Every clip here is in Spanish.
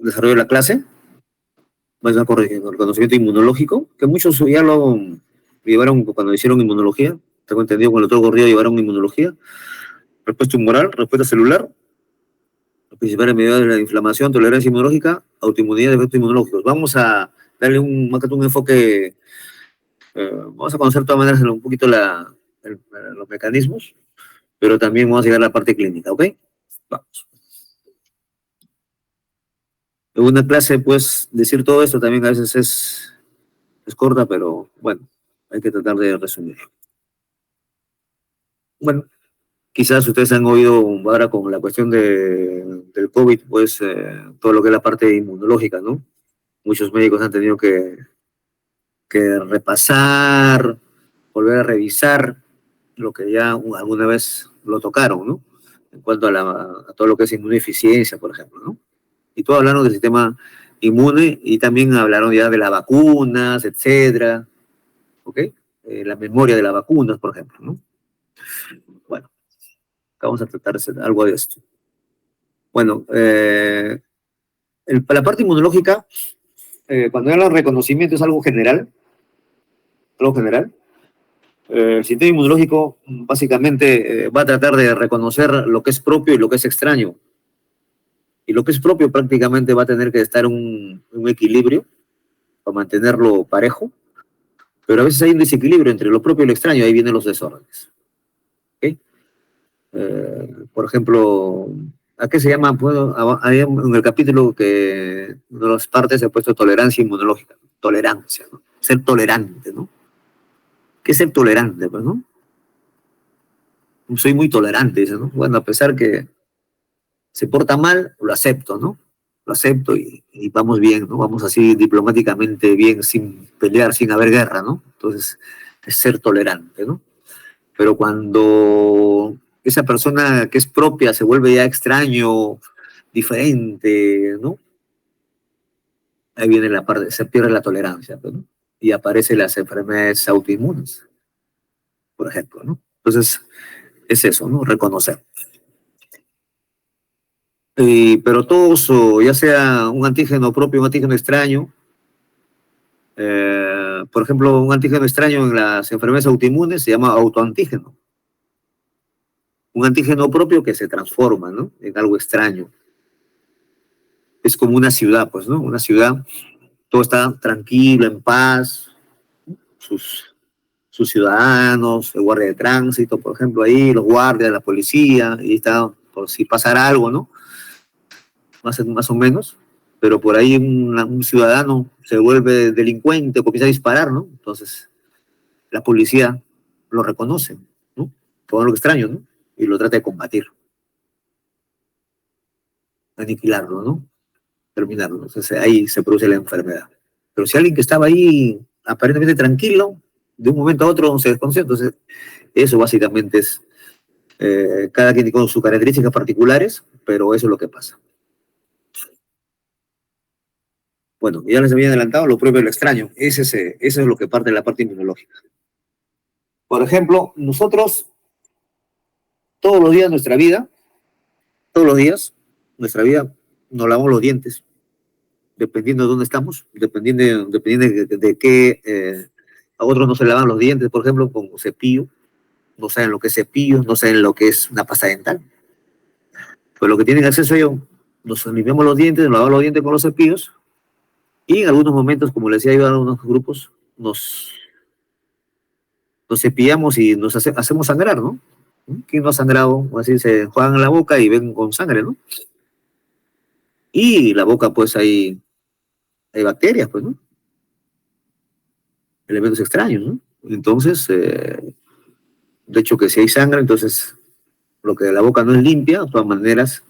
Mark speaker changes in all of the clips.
Speaker 1: desarrollo de la clase, más con el conocimiento inmunológico, que muchos ya lo llevaron cuando hicieron inmunología, tengo entendido con el doctor Gordillo llevaron inmunología, respuesta humoral, respuesta celular, los principales medidas de la inflamación, tolerancia inmunológica, autoinmunidad de efectos inmunológicos. Vamos a darle un enfoque, vamos a conocer de todas maneras un poquito los mecanismos, pero también vamos a llegar a la parte clínica, ¿ok? Vamos. En una clase, pues, decir todo esto también a veces es corta, pero bueno, hay que tratar de resumirlo. Bueno, quizás ustedes han oído ahora con la cuestión del COVID, pues, todo lo que es la parte inmunológica, ¿no? Muchos médicos han tenido que repasar, volver a revisar lo que ya alguna vez lo tocaron, ¿no? En cuanto a todo lo que es inmunodeficiencia, por ejemplo, ¿no? Y todos hablaron del sistema inmune y también hablaron ya de las vacunas, etcétera, ¿ok? La memoria de las vacunas, por ejemplo, ¿no? Bueno, vamos a tratar algo de esto. Bueno, la parte inmunológica, cuando habla de reconocimiento es algo general, el sistema inmunológico básicamente va a tratar de reconocer lo que es propio y lo que es extraño. Y lo que es propio prácticamente va a tener que estar en un equilibrio para mantenerlo parejo, pero a veces hay un desequilibrio entre lo propio y lo extraño, ahí vienen los desórdenes. ¿Okay? Por ejemplo, ¿a qué se llama? Bueno, en el capítulo que una de las partes se ha puesto tolerancia inmunológica, tolerancia, ¿no? Ser tolerante, ¿no? ¿Qué es ser tolerante, pues, no? Soy muy tolerante, dice, ¿no? Bueno, a pesar que se porta mal, lo acepto, ¿no? Lo acepto y vamos bien, ¿no? Vamos así diplomáticamente bien, sin pelear, sin haber guerra, ¿no? Entonces, es ser tolerante, ¿no? Pero cuando esa persona que es propia se vuelve ya extraño, diferente, ¿no? Ahí viene la parte, se pierde la tolerancia, ¿no? Y aparecen las enfermedades autoinmunes, por ejemplo, ¿no? Entonces, es eso, ¿no? Reconocer. Pero todos, ya sea un antígeno propio, un antígeno extraño, por ejemplo, un antígeno extraño en las enfermedades autoinmunes se llama autoantígeno. Un antígeno propio que se transforma, ¿no? En algo extraño. Es como una ciudad, pues, ¿no? Una ciudad, todo está tranquilo, en paz, sus ciudadanos, el guardia de tránsito, por ejemplo, ahí, los guardias, la policía, y está, por si pasara algo, ¿no? Más o menos, pero por ahí un ciudadano se vuelve delincuente o comienza a disparar, ¿no? Entonces, la policía lo reconoce, ¿no? Todo lo extraño, ¿no? Y lo trata de combatir, aniquilarlo, ¿no? Terminarlo. Entonces, ahí se produce la enfermedad. Pero si alguien que estaba ahí aparentemente tranquilo, de un momento a otro se desconoce, entonces, eso básicamente es, cada quien con sus características particulares, pero eso es lo que pasa. Bueno, ya les había adelantado lo propio y lo extraño. Eso es lo que parte de la parte inmunológica. Por ejemplo, nosotros todos los días de nuestra vida, todos los días, nuestra vida, nos lavamos los dientes, dependiendo de dónde estamos, dependiendo de qué, a otros no se lavan los dientes, por ejemplo, con cepillo, no saben lo que es cepillo, no saben lo que es una pasta dental. Pero lo que tienen acceso a ello, nos limpiamos los dientes, nos lavamos los dientes con los cepillos, y en algunos momentos, como les decía yo a algunos grupos, nos cepillamos y nos hacemos sangrar, ¿no? ¿Quién no ha sangrado? O así se juegan la boca y ven con sangre, ¿no? Y la boca, pues, hay bacterias, pues, ¿no? Elementos extraños, ¿no? Entonces, de hecho, que si hay sangre, entonces, lo que de la boca no es limpia, de todas maneras,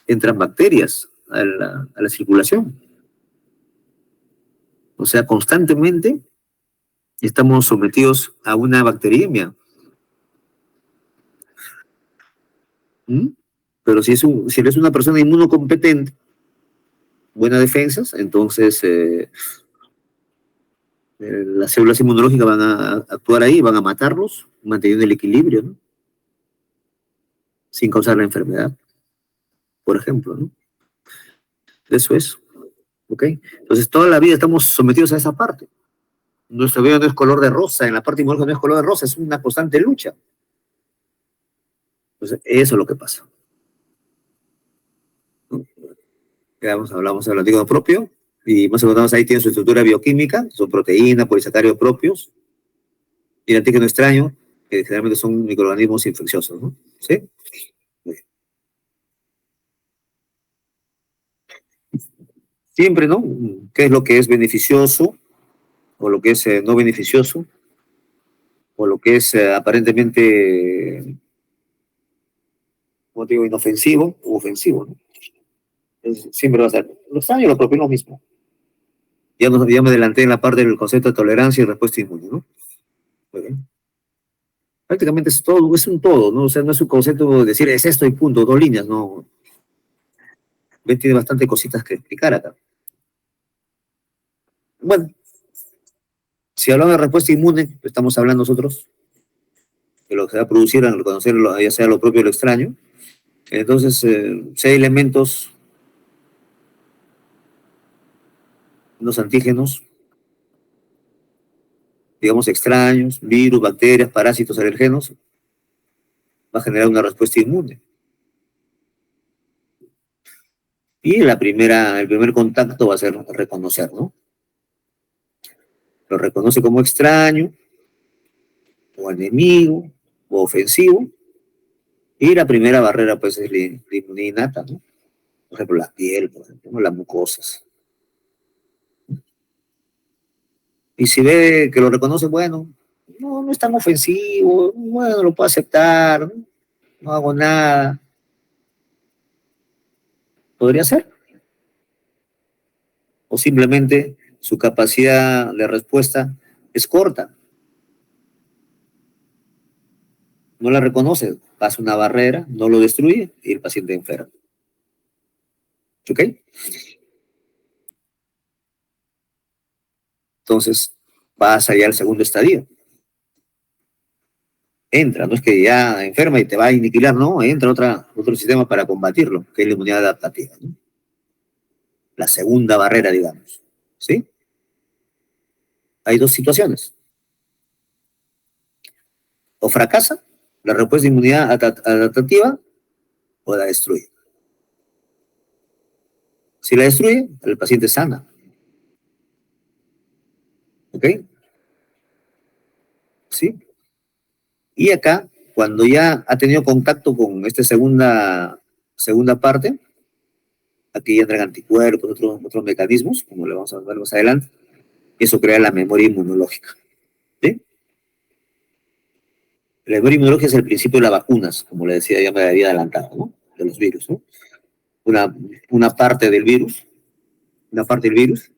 Speaker 1: entran bacterias a la circulación. O sea, constantemente estamos sometidos a una bacteriemia. ¿Mm? Pero si eres una persona inmunocompetente, buenas defensas, entonces las células inmunológicas van a actuar ahí, van a matarlos, manteniendo el equilibrio, ¿no? Sin causar la enfermedad, por ejemplo, ¿no? Eso es, ¿ok? Entonces, toda la vida estamos sometidos a esa parte. Nuestra vida no es color de rosa, en la parte inmunológica no es color de rosa, es una constante lucha. Entonces, eso es lo que pasa, ¿no? Hablamos del antígeno propio, y más o menos ahí tiene su estructura bioquímica, son proteínas, polisacáridos propios, y el antígeno extraño, que generalmente son microorganismos infecciosos, ¿no? ¿Sí? Siempre, ¿no? ¿Qué es lo que es beneficioso o lo que es no beneficioso o lo que es aparentemente, como te digo, inofensivo o ofensivo, ¿no? Entonces, siempre va a ser lo extraño, lo propio, lo mismo. Ya me adelanté en la parte del concepto de tolerancia y respuesta inmune, ¿no? Muy bien. Prácticamente es todo, es un todo, ¿no? O sea, no es un concepto de decir es esto y punto, dos líneas, no. Ben tiene bastante cositas que explicar acá. Bueno, si hablamos de respuesta inmune, estamos hablando nosotros de lo que se va a producir al reconocerlo, ya sea lo propio o lo extraño. Entonces, si hay elementos, unos antígenos, digamos extraños, virus, bacterias, parásitos, alergenos, va a generar una respuesta inmune. Y el primer contacto va a ser reconocer, ¿no? Lo reconoce como extraño, o enemigo, o ofensivo. Y la primera barrera, pues, es la inmunidad innata, ¿no? Por ejemplo, la piel, por ejemplo, ¿no? Las mucosas. Y si ve que lo reconoce, bueno, no, no es tan ofensivo, bueno, lo puedo aceptar, no, no hago nada. Podría ser. O simplemente su capacidad de respuesta es corta, no la reconoce, pasa una barrera, no lo destruye y el paciente enferma. ¿Ok? Entonces pasa ya al segundo estadio. Entra, no es que ya enferma y te va a aniquilar, no, entra otro sistema para combatirlo, que es la inmunidad adaptativa, ¿no? La segunda barrera, digamos. ¿Sí? Hay dos situaciones. O fracasa la respuesta de inmunidad adaptativa o la destruye. Si la destruye, el paciente sana. ¿Ok? ¿Sí? Y acá, cuando ya ha tenido contacto con esta segunda parte, aquí entran anticuerpos, otros mecanismos, como le vamos a ver más adelante, eso crea la memoria inmunológica. ¿Sí? La memoria inmunológica es el principio de las vacunas, como le decía, ya me había adelantado, ¿no? De los virus, ¿no? Una, una parte del virus, una parte del virus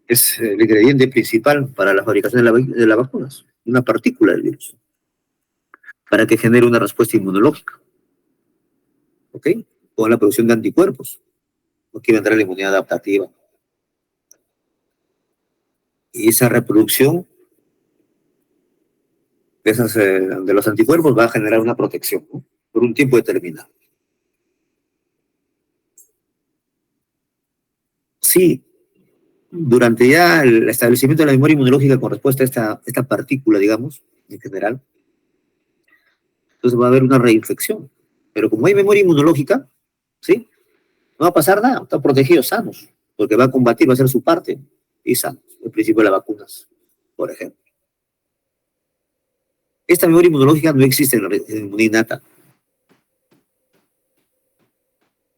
Speaker 1: es el ingrediente principal para la fabricación de las vacunas, una partícula del virus, para que genere una respuesta inmunológica, ¿ok? Con la producción de anticuerpos. No quiere entrar en la inmunidad adaptativa. Y esa reproducción de los anticuerpos va a generar una protección, ¿no? Por un tiempo determinado. Sí, durante ya el establecimiento de la memoria inmunológica con respuesta a esta partícula, digamos, en general, entonces va a haber una reinfección. Pero como hay memoria inmunológica, ¿sí? No va a pasar nada, están protegidos, sanos, porque va a combatir, va a hacer su parte, y sanos. El principio de las vacunas, por ejemplo. Esta memoria inmunológica no existe en la inmunidad innata,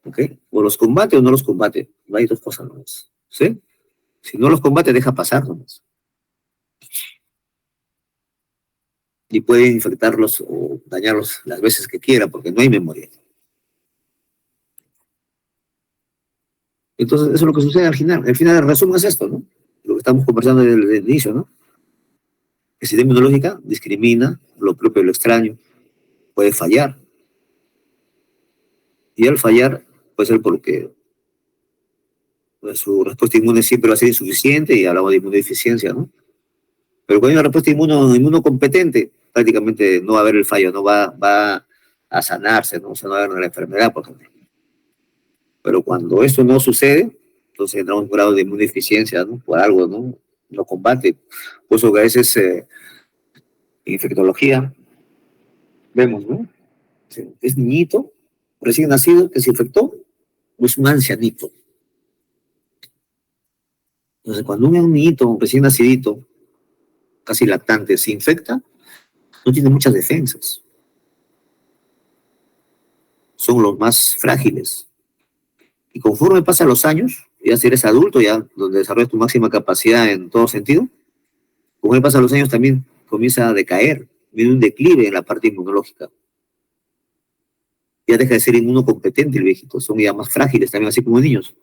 Speaker 1: ¿ok? O los combate o no los combate, no hay dos cosas nomás, ¿sí? Si no los combate, deja pasar nomás. Y puede infectarlos o dañarlos las veces que quiera, porque no hay memoria. Entonces, eso es lo que sucede al final. Al final, el resumen es esto, ¿no? Lo que estamos conversando desde el inicio, ¿no? El sistema inmunológico discrimina lo propio y lo extraño, puede fallar. Y al fallar, puede ser porque pues, su respuesta inmune siempre va a ser insuficiente, y hablamos de inmunodeficiencia, ¿no? Pero cuando hay una respuesta inmunocompetente, prácticamente no va a haber el fallo, no va a sanarse, ¿no? O sea, no va a haber la enfermedad, por ejemplo. Pero cuando esto no sucede, entonces entra un grado de inmunodeficiencia, ¿no? Por algo, ¿no? No combate. Por eso que a veces en infectología vemos, ¿no? Es niñito, recién nacido, que se infectó, o es un ancianito. Entonces, cuando un niñito, un recién nacidito, casi lactante, se infecta, no tiene muchas defensas. Son los más frágiles. Y conforme pasan los años, ya si eres adulto, ya donde desarrollas tu máxima capacidad en todo sentido, conforme pasan los años también comienza a decaer, viene un declive en la parte inmunológica. Ya deja de ser inmunocompetente el viejito, son ya más frágiles también, así como niños.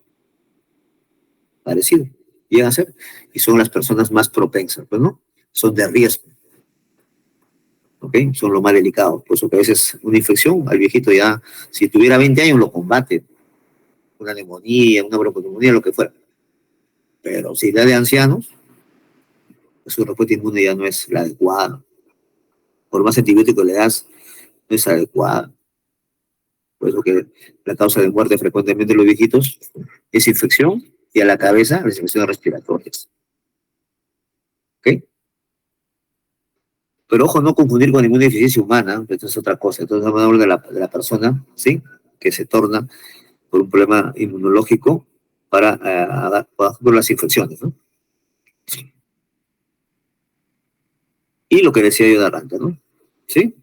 Speaker 1: Parecido, llegan a ser, y son las personas más propensas, pues, ¿no? Son de riesgo, ¿ok? Son lo más delicado, por eso que a veces una infección al viejito ya, si tuviera 20 años, lo combate, una neumonía, una bronconeumonía, lo que fuera. Pero si da de ancianos, su respuesta inmune ya no es la adecuada. Por más antibiótico le das, no es adecuada. Por eso que la causa de muerte frecuentemente en los viejitos es infección y a la cabeza las infecciones respiratorias. ¿Ok? Pero ojo, no confundir con ninguna deficiencia humana, esto es otra cosa. Entonces vamos a hablar de la persona, ¿sí? Que se torna por un problema inmunológico por las infecciones, ¿no? Y lo que decía yo de arranque, ¿no? ¿Sí?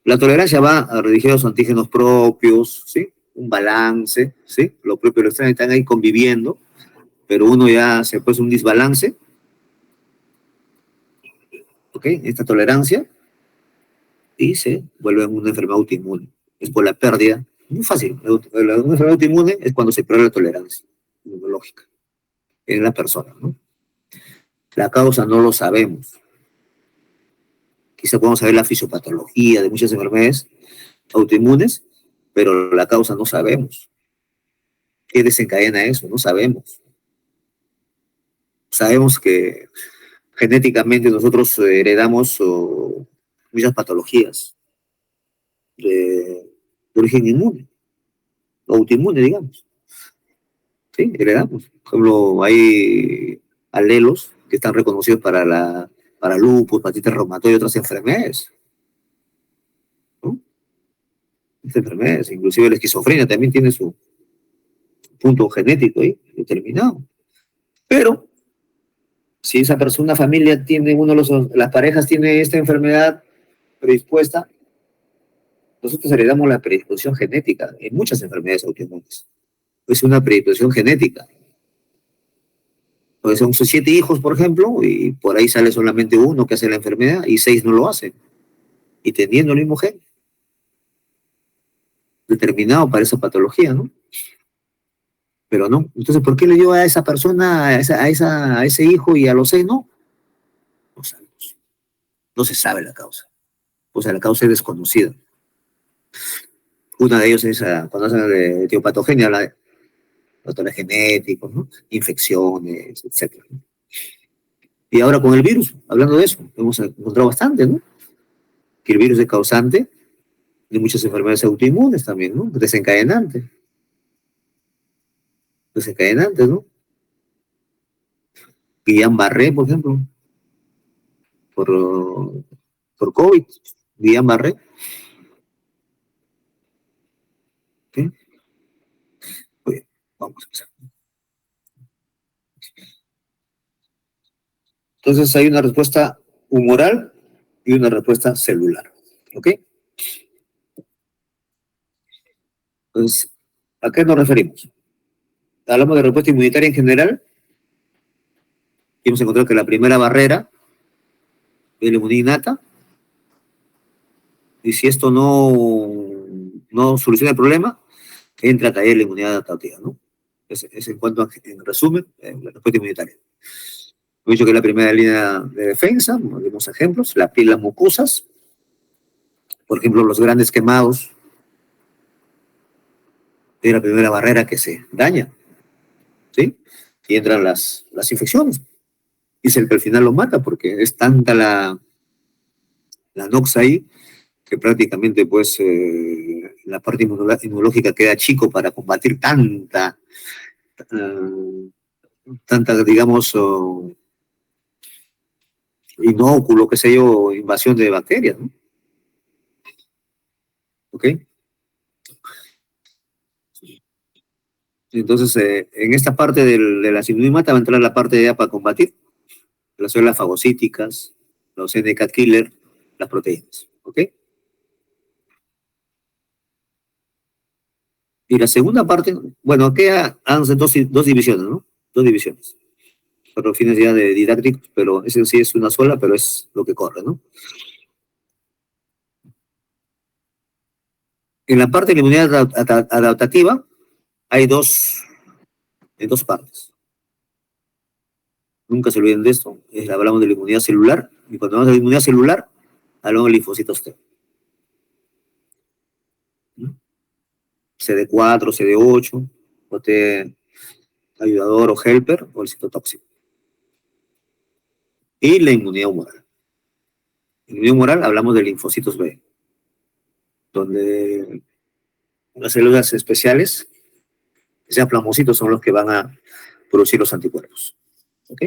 Speaker 1: La tolerancia va a redirigir los antígenos propios, ¿sí? Un balance, ¿sí? Lo propio y lo extraño están ahí conviviendo, pero uno ya se puede un desbalance, ¿ok? Esta tolerancia y se vuelve una enfermedad autoinmune. Es por la pérdida, muy fácil, una enfermedad autoinmune es cuando se pierde la tolerancia inmunológica en la persona, ¿no? La causa no lo sabemos. Quizá podemos saber la fisiopatología de muchas enfermedades autoinmunes, pero la causa no sabemos. ¿Qué desencadena eso? No sabemos. Sabemos que genéticamente nosotros heredamos muchas patologías de origen inmune, autoinmune, digamos. Sí, heredamos. Por ejemplo, hay alelos que están reconocidos para lupus, hepatitis reumatoide y otras enfermedades, ¿no? Estas enfermedades, inclusive la esquizofrenia también tiene su punto genético ahí determinado. Pero si esa persona, familia tiene las parejas tiene esta enfermedad predispuesta, nosotros heredamos la predisposición genética en muchas enfermedades autoinmunes. Es una predisposición genética. Pues son 7 hijos, por ejemplo, y por ahí sale solamente uno que hace la enfermedad y 6 no lo hacen. Y teniendo el mismo gen determinado para esa patología, ¿no? Pero no. Entonces, ¿por qué le dio a esa persona, a ese hijo y a los 6 no? No sabemos. No se sabe la causa. O sea, la causa es desconocida. Una de ellos es cuando hacen de etiopatogenia, la factores genéticos, ¿no? Infecciones, etcétera. Y ahora con el virus, hablando de eso, hemos encontrado bastante, ¿no? Que el virus es causante de muchas enfermedades autoinmunes también, ¿no? Desencadenante, ¿no? Guillain-Barré, por ejemplo, por, por COVID, Guillain-Barré, ¿sí? Muy bien, vamos a empezar. Entonces hay una respuesta humoral y una respuesta celular, ¿ok? Entonces, ¿a qué nos referimos? Hablamos de respuesta inmunitaria en general y hemos encontrado que la primera barrera es la inmunidad innata y si esto no soluciona el problema, entra a caer la inmunidad adaptativa, ¿no? Es en cuanto en resumen, la respuesta inmunitaria. He dicho que es la primera línea de defensa, vemos ejemplos, la piel, las mucosas, por ejemplo, los grandes quemados, es la primera barrera que se daña, ¿sí? Y entran las infecciones. Y es el que al final lo mata, porque es tanta la nox ahí, que prácticamente pues la parte inmunológica queda chico para combatir eh, tanta digamos, inóculo, qué sé yo, invasión de bacterias, ¿no? ¿Ok? Entonces, en esta parte de la inmunimata va a entrar la parte ya para combatir las células fagocíticas, los NK killer, las proteínas, ¿ok? Y la segunda parte, bueno, aquí han dos divisiones, ¿no? Dos divisiones. Para fines ya de didácticos, pero ese sí es una sola, pero es lo que corre, ¿no? En la parte de la inmunidad adaptativa hay dos partes. Nunca se olviden de esto. Hablamos de la inmunidad celular, y cuando hablamos de la inmunidad celular, hablamos de linfocitos T. ¿No? CD4, CD8, o T ayudador o helper, o el citotóxico. Y la inmunidad humoral. En la inmunidad humoral hablamos de linfocitos B, donde las células especiales, que sean plasmocitos, son los que van a producir los anticuerpos. ¿Ok?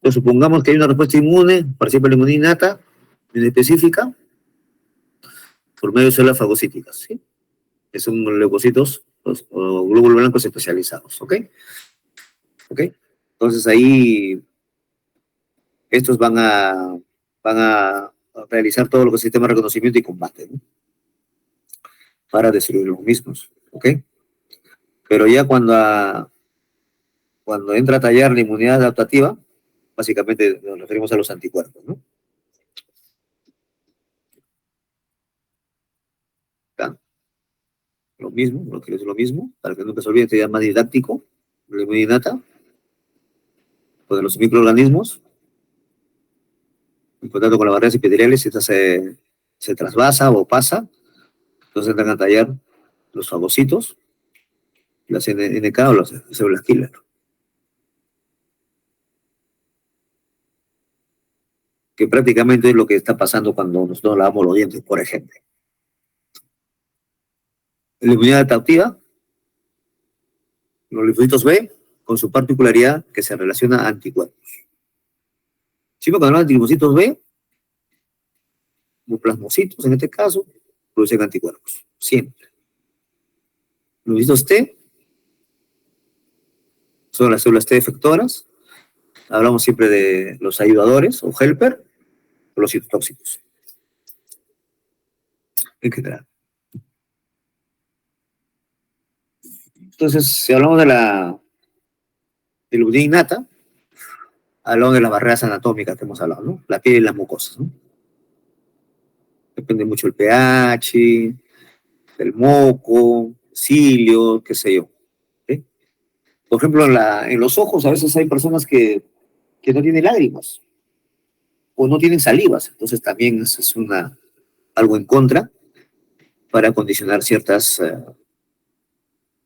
Speaker 1: Entonces, supongamos que hay una respuesta inmune, participa la inmunidad innata, específica, por medio de células fagocíticas, ¿sí? Que son leucocitos o glóbulos blancos especializados, ¿ok? ¿Ok? Entonces ahí estos van a realizar todo lo que es el sistema de reconocimiento y combate, ¿no? Para destruir los mismos, ¿ok? Pero ya cuando entra a tallar la inmunidad adaptativa, básicamente nos referimos a los anticuerpos, ¿no? ¿Está? Lo mismo, lo que es lo mismo, para que nunca se olvide, sería más didáctico, la inmunidad innata, pues de los microorganismos, en contacto con las barreras epiteliales, si esta se trasvasa o pasa, entonces entran a tallar los fagocitos, las NK o las células killer, que prácticamente es lo que está pasando cuando nosotros lavamos los dientes, por ejemplo. En la inmunidad adaptativa, los linfocitos B, con su particularidad que se relaciona a anticuerpos. Siempre cuando hablamos de linfocitos B, o plasmocitos en este caso, producen anticuerpos. Siempre. Los linfocitos T son las células T efectoras. Hablamos siempre de los ayudadores o helper o los citotóxicos en general. Entonces, si hablamos de la inmunidad innata, hablamos de las barreras anatómicas que hemos hablado, ¿no? La piel y las mucosas, ¿no? Depende mucho el pH, el moco, cilio, qué sé yo. ¿Sí? Por ejemplo, en los ojos a veces hay personas que no tienen lágrimas o no tienen salivas, entonces también es algo en contra para condicionar ciertas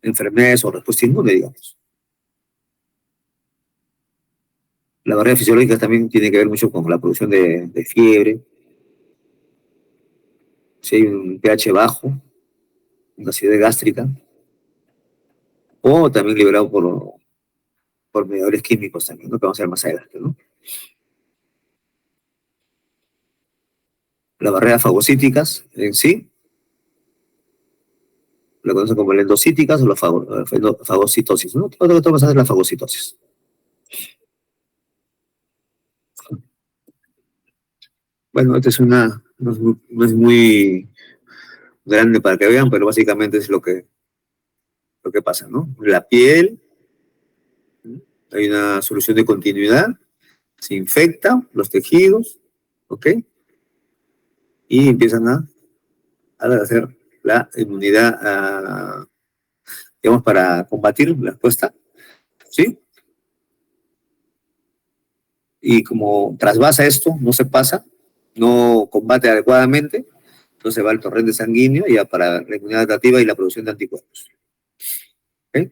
Speaker 1: enfermedades o respuesta inmune, digamos. La barrera fisiológica también tiene que ver mucho con la producción de fiebre, si hay un pH bajo, una acidez gástrica, o también liberado por mediadores químicos también, ¿no? Que vamos a ver más adelante, ¿no? Las barreras fagocíticas en sí, lo conocen como endocíticas o la fagocitosis, ¿no? Todo lo que vamos a hacer es la fagocitosis. Bueno, esta no es muy grande para que vean, pero básicamente es lo que pasa, ¿no? La piel, hay una solución de continuidad, se infecta los tejidos, ¿ok? Y empiezan a hacer la inmunidad, digamos, para combatir la respuesta, ¿sí? Y como trasvasa esto, no se pasa, no combate adecuadamente, entonces va el torrente sanguíneo ya para la inmunidad adaptativa y la producción de anticuerpos. ¿Okay?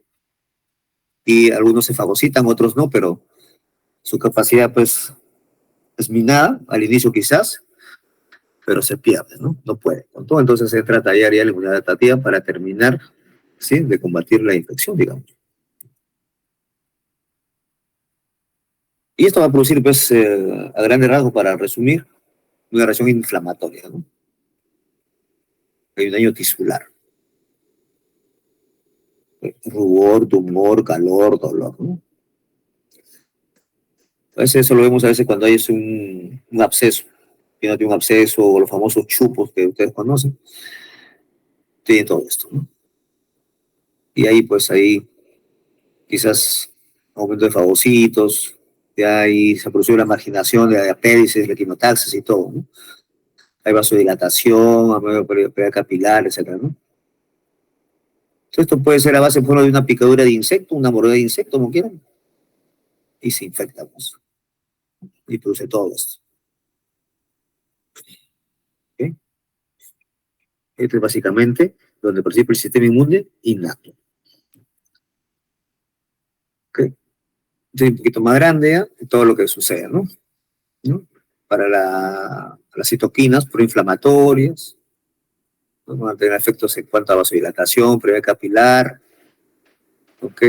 Speaker 1: Y algunos se fagocitan, otros no, pero Su capacidad, pues, es minada, al inicio quizás, pero se pierde, ¿no? No puede. Con todo, entonces se trata de la inmunidad adaptativa para terminar, ¿sí?, de combatir la infección, digamos. Y esto va a producir, pues, a grandes rasgos, para resumir, una reacción inflamatoria, ¿no? Hay un daño tisular. Rubor, tumor, calor, dolor, ¿no? A veces eso lo vemos a veces cuando hay un absceso. Que no tiene un absceso, o los famosos chupos que ustedes conocen, tienen todo esto, ¿no? Y ahí, pues, ahí quizás aumento de fagocitos, de ahí se produce una marginación de apédices, de quimotaxis y todo, ¿no? Hay vasodilatación, aumento de pérdida capilar, etcétera, ¿no? Entonces, esto puede ser a base, por ejemplo, de una picadura de insecto, una mordida de insecto, como quieran, y se infecta, pues, y produce todo esto. ¿Ok? Esto es básicamente donde participa el sistema inmune innato. ¿Ok? Entonces, un poquito más grande ya, todo lo que sucede, ¿no? ¿No? Para las citoquinas proinflamatorias, ¿no? Van a tener efectos en cuanto a vasodilatación, previa capilar, ¿ok?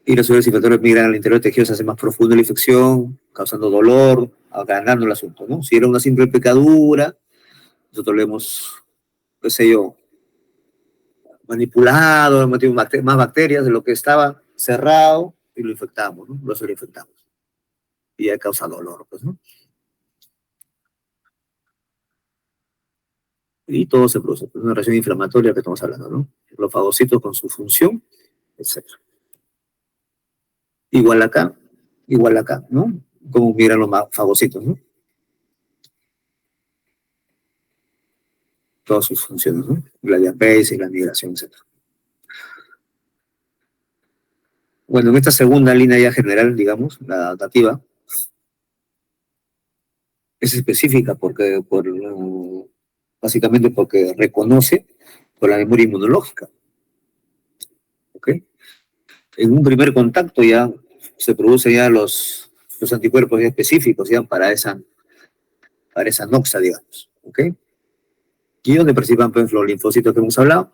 Speaker 1: Y los suelos infectores migran al interior del tejido, se hace más profunda la infección, causando dolor, agrandando el asunto, ¿no? Si era una simple picadura, nosotros lo hemos, qué sé yo, manipulado, hemos metido más bacterias de lo que estaba cerrado y lo infectamos, ¿no? Lo sobreinfectamos. Y ya causa dolor, pues, ¿no? Y todo se produce, pues, una reacción inflamatoria que estamos hablando, ¿no? Los fagocitos con su función, etcétera. Igual acá, ¿no? Como miran los fagocitos, ¿no? Todas sus funciones, ¿no? La diapésis, la migración, etcétera. Bueno, en esta segunda línea ya general, digamos, la adaptativa, es específica básicamente porque reconoce por la memoria inmunológica, ¿ok? En un primer contacto ya se producen ya los anticuerpos ya específicos ya para esa noxa, digamos, ¿ok? Y donde participan, pues, los linfocitos que hemos hablado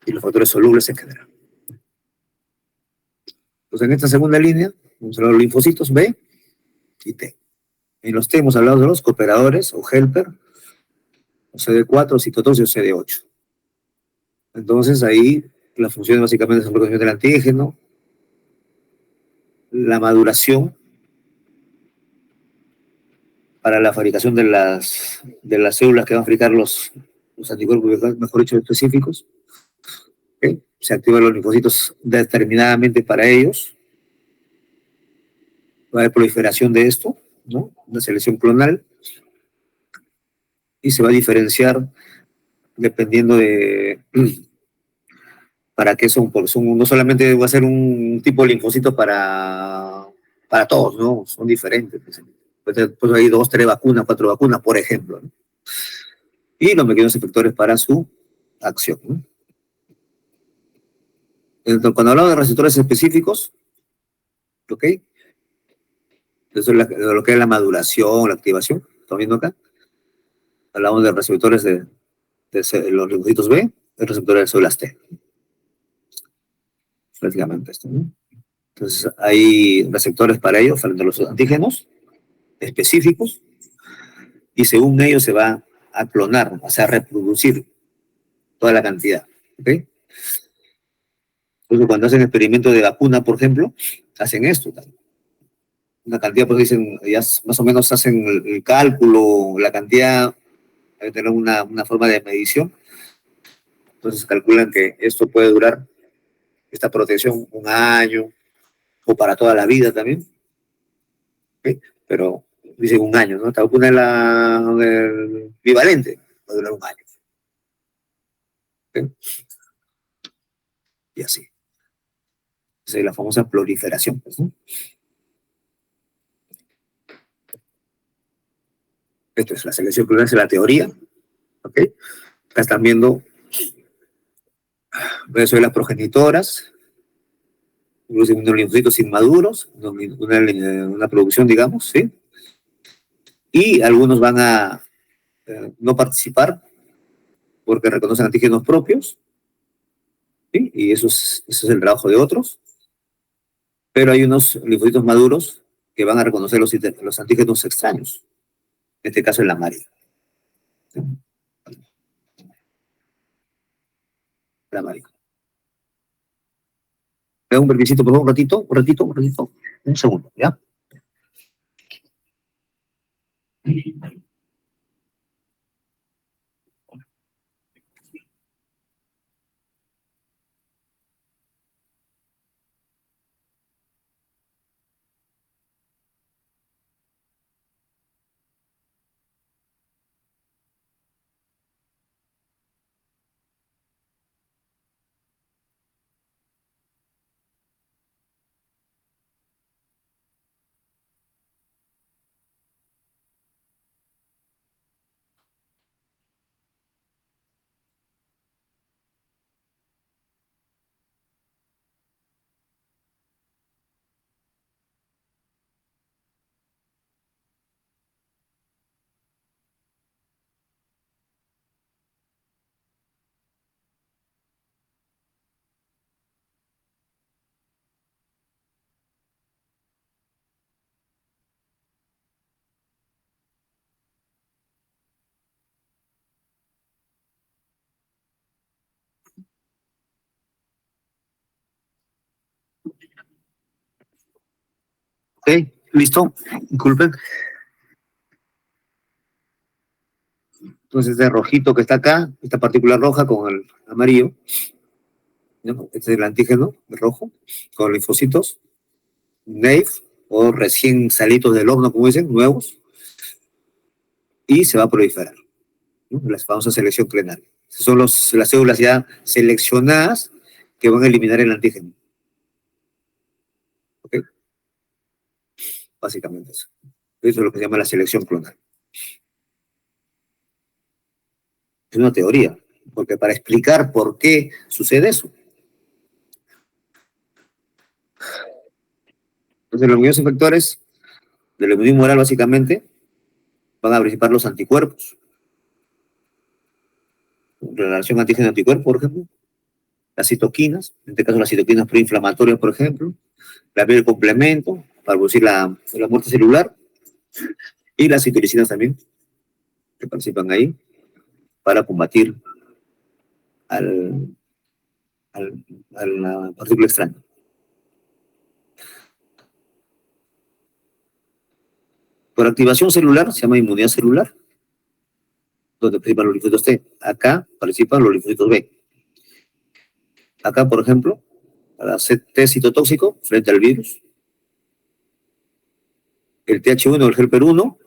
Speaker 1: y los factores solubles en general. Pues en esta segunda línea, vamos a hablar de los linfocitos B y T. En los T hemos hablado de los cooperadores o helper, o CD4, citotoxis o CD8. Entonces ahí las funciones básicamente son el reconocimiento del antígeno, la maduración para la fabricación de las células que van a fabricar los anticuerpos, mejor dicho, específicos. ¿Okay? Se activan los linfocitos determinadamente para ellos. Va a haber proliferación de esto, ¿no? Una selección clonal, y se va a diferenciar dependiendo de para qué son, porque no solamente va a ser un tipo de linfocito para todos, ¿no? Son diferentes. Pues hay 2, 3 vacunas, 4 vacunas, por ejemplo, ¿no? Y los pequeños efectores para su acción, ¿no? Entonces, cuando hablamos de receptores específicos, ¿ok? Eso es de lo que es la maduración, la activación, ¿estamos viendo acá? Hablamos de receptores de los linfocitos B, el receptor de células T, prácticamente esto, ¿no? Entonces, hay receptores para ello, frente a los antígenos específicos, y según ellos se va a clonar, o sea, a reproducir toda la cantidad, ¿ok? Entonces, cuando hacen experimentos de vacuna, por ejemplo, hacen esto también. Una cantidad, pues dicen, ya más o menos hacen el cálculo, la cantidad, hay que tener una forma de medición. Entonces calculan que esto puede durar, esta protección, 1 año, o para toda la vida también, ¿ok? Pero dicen 1 año, ¿no? Esta vacuna es el bivalente, va a durar 1 año, ¿ok? Y así. Esa es la famosa proliferación, pues, ¿no? Esto es la selección plural, es la teoría, ¿ok? Acá están viendo, eso de las progenitoras, unos linfocitos inmaduros, una producción, digamos, ¿sí? Y algunos van a no participar porque reconocen antígenos propios, ¿sí? Y eso es el trabajo de otros, pero hay unos linfocitos maduros que van a reconocer los antígenos extraños, en este caso el amarillo. ¿Sí? El amarillo. Me da un permisito, por favor, un ratito, un segundo, ¿ya? Ok, listo, disculpen. Entonces, este rojito que está acá, esta partícula roja con el amarillo, ¿no? Este es el antígeno rojo, con linfocitos, naive, o recién salidos del horno, como dicen, nuevos, y se va a proliferar, ¿no? La famosa selección plenaria. Son las células ya seleccionadas que van a eliminar el antígeno. ¿Ok? Básicamente eso. Eso es lo que se llama la selección clonal. Es una teoría, porque para explicar por qué sucede eso. Entonces, los mismos efectores del inmunidad humoral, básicamente, van a participar los anticuerpos. Relación antígeno-anticuerpo, por ejemplo, las citoquinas, en este caso las citoquinas proinflamatorias, por ejemplo, la vía del complemento para producir la muerte celular, y las citolicinas también, que participan ahí, para combatir al, a la partícula extraña. Por activación celular, se llama inmunidad celular, donde participan los linfocitos T. Acá participan los linfocitos B. Acá, por ejemplo, para hacer T citotóxico frente al virus, el TH1 o el helper 1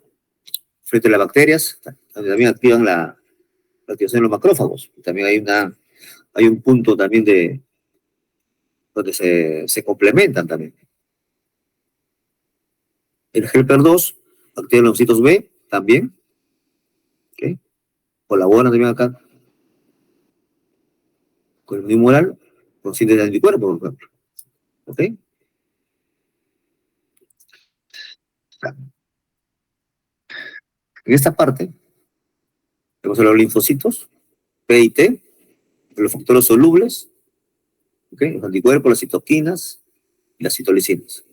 Speaker 1: frente a las bacterias, también activan la activación de los macrófagos. También hay un punto también donde se complementan también. El helper 2 activa los linfocitos B también, ¿okay? Colaboran también acá con el inmunomoral, con síntesis de anticuerpos, por ejemplo. ¿Ok? En esta parte, tenemos a los linfocitos, P y T, los factores solubles, ¿ok? Los anticuerpos, las citoquinas y las citolicinas.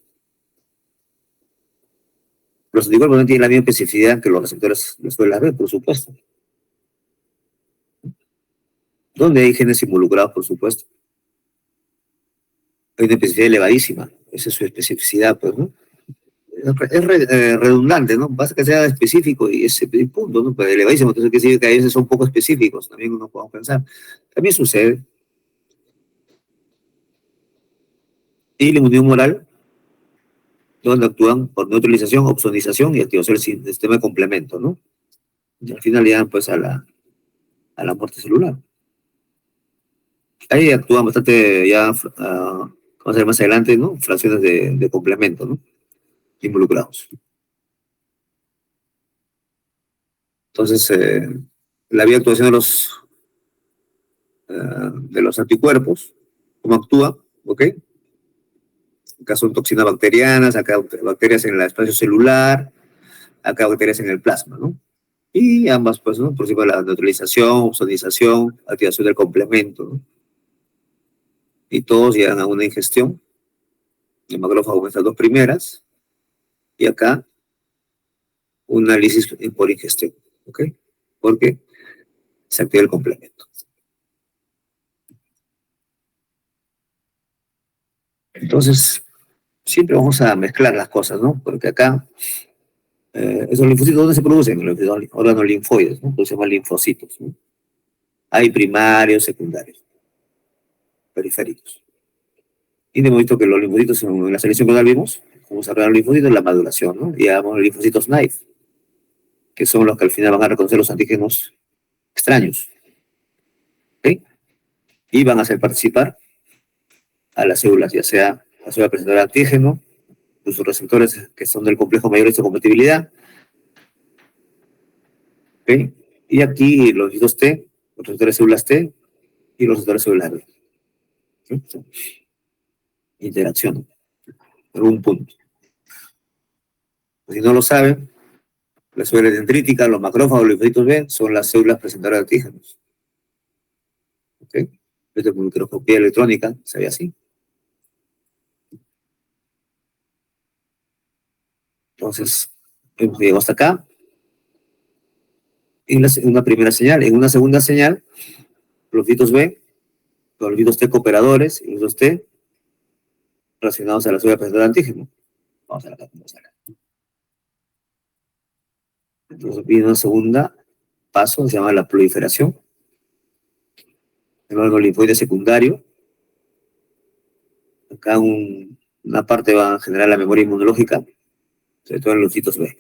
Speaker 1: Los anticuerpos no tienen la misma especificidad que los receptores de las B, por supuesto. ¿Dónde hay genes involucrados, por supuesto? Hay una especificidad elevadísima. Esa es su especificidad, pues, ¿no? Redundante, ¿no? Basta que sea específico y ese punto, ¿no? Pues elevadísimo, entonces quiere decir que a veces son poco específicos, también uno podemos pensar. También sucede. Y la inmunidad humoral, donde actúan por neutralización, opsonización y activación del sistema de complemento, ¿no? Y al final llegan, pues, a la muerte celular. Ahí actúan bastante ya, vamos a ver más adelante, ¿no? Fracciones de complemento, ¿no? Involucrados. Entonces, la vía de actuación de los anticuerpos, cómo actúa, ¿ok? Acá son toxinas bacterianas, acá bacterias en el espacio celular, acá bacterias en el plasma, ¿no? Y ambas, pues, ¿no? Por ejemplo, la neutralización, ozonización, activación del complemento, ¿no? Y todos llegan a una ingestión. El macrófago con estas dos primeras, y acá una lisis por ingestión, ¿ok? Porque se activa el complemento. Entonces, siempre vamos a mezclar las cosas, ¿no? Porque acá, esos linfocitos, ¿dónde se producen? En los órganos linfoides, ¿no? Entonces se llaman linfocitos, ¿no? Hay primarios, secundarios, periféricos. Y hemos visto que los linfocitos en la selección que vimos, cómo se arreglan los linfocitos en la maduración, ¿no? Y llamamos los linfocitos knife, que son los que al final van a reconocer los antígenos extraños, ¿ok? Y van a hacer participar a las células, ya sea la célula presentadora de antígeno, sus receptores que son del complejo mayor de histocompatibilidad, ¿ok? Y aquí los linfocitos T, los receptores de células T y los receptores de células B. ¿Sí? Interacción en un punto. Si no lo saben, las células dendríticas, los macrófagos, los linfocitos B, son las células presentadoras de antígenos. ¿Ok? Desde la microscopía electrónica se ve así. Entonces, hemos llegado hasta acá. En una primera señal. En una segunda señal, los linfocitos B, los linfocitos T cooperadores y los T relacionados a la célula presentadora de antígeno. Vamos a ver acá, vamos a ver. Entonces viene una segunda paso, se llama la proliferación. El órgano linfoide secundario. Acá una parte va a generar la memoria inmunológica, sobre todo en los linfocitos B.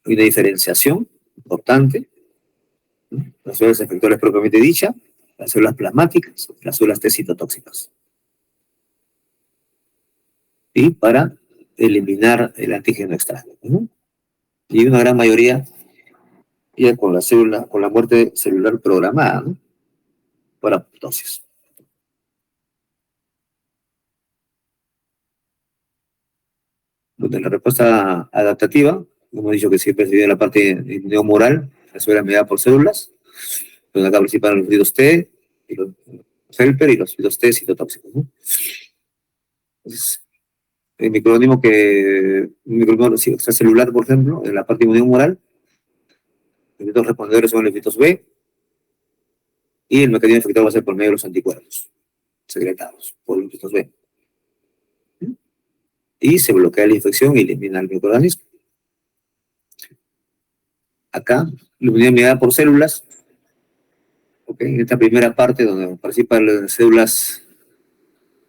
Speaker 1: Hay una diferenciación importante, ¿no? Las células efectores propiamente dichas, las células plasmáticas, las células T citotóxicas. Y para eliminar el antígeno extraño, ¿no? Y una gran mayoría ya con la célula, con la muerte celular programada, ¿no? Por apoptosis. Donde la respuesta adaptativa, hemos dicho que siempre se divide en la parte neomoral, la célula mediada por células, donde acá participan los linfocitos T, y los helper y los linfocitos T citotóxicos, ¿no? Entonces, el microorganismo extracelular, por ejemplo, en la parte neomoral, los linfocitos respondedores son los linfocitos B, y el mecanismo efector va a ser por medio de los anticuerpos secretados por los linfocitos B. Y se bloquea la infección y elimina el microorganismo. Acá, la unidad mediada por células, ¿okay? En esta primera parte donde participan las células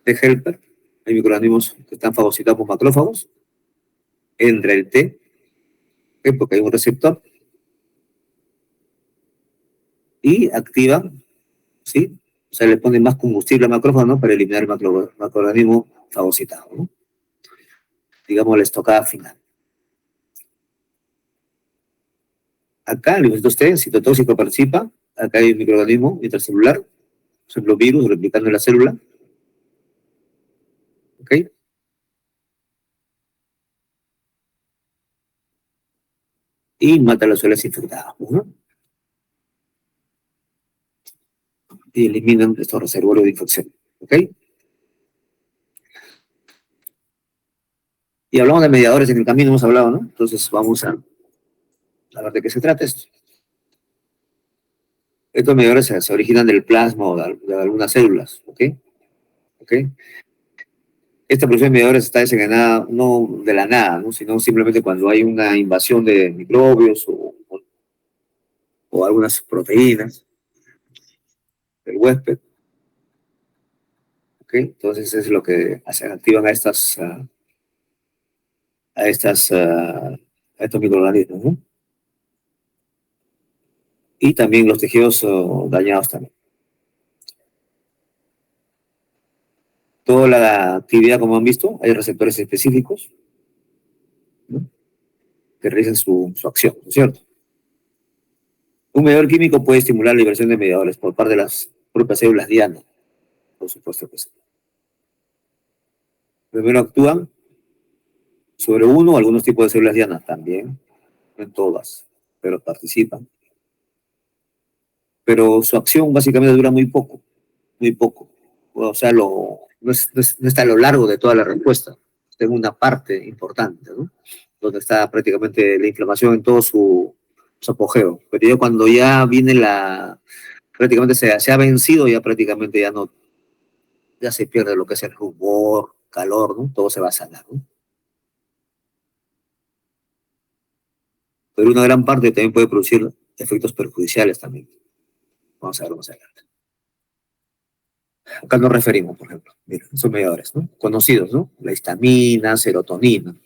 Speaker 1: T helper, hay microorganismos que están fagocitados por macrófagos, entra el T, ¿okay? Porque hay un receptor, y activa, ¿sí? O sea, le ponen más combustible al macrófago, ¿no? Para eliminar el macroorganismo fagocitado, ¿no? Digamos la estocada final. Acá el linfocitos T, citotóxico participa, acá hay un microorganismo intracelular, por ejemplo, virus replicando en la célula, ¿ok? Y mata las células infectadas, ¿no? Y eliminan estos reservorios de infección, ¿ok? Y hablamos de mediadores en el camino, hemos hablado, ¿no? Entonces vamos a ver de qué se trata esto. Estos mediadores se originan del plasma o de algunas células, ¿ok? ¿Ok? Esta producción de mediadores está desencadenada no de la nada, ¿no? Sino simplemente cuando hay una invasión de microbios o algunas proteínas del huésped, ¿ok? Entonces es lo que activan a estos microorganismos, ¿no? Y también los tejidos dañados también. Toda la actividad, como han visto, hay receptores específicos, ¿no? Que realizan su acción, ¿no es cierto? Un mediador químico puede estimular la liberación de mediadores por parte de las propias células diana, por supuesto que sí. Primero actúan sobre uno o algunos tipos de células dianas también, no en todas, pero participan. Pero su acción básicamente dura muy poco, muy poco. O sea, no está a lo largo de toda la respuesta, está en una parte importante, ¿no? Donde está prácticamente la inflamación en todo su apogeo. Pero ya cuando ya viene prácticamente se ha vencido, ya prácticamente ya se pierde lo que es el rubor, calor, ¿no? Todo se va a sanar, ¿no? Pero una gran parte también puede producir efectos perjudiciales también. Vamos a ver más adelante. Acá nos referimos, por ejemplo, mira, son mediadores, ¿no? Conocidos, ¿no? La histamina, serotonina.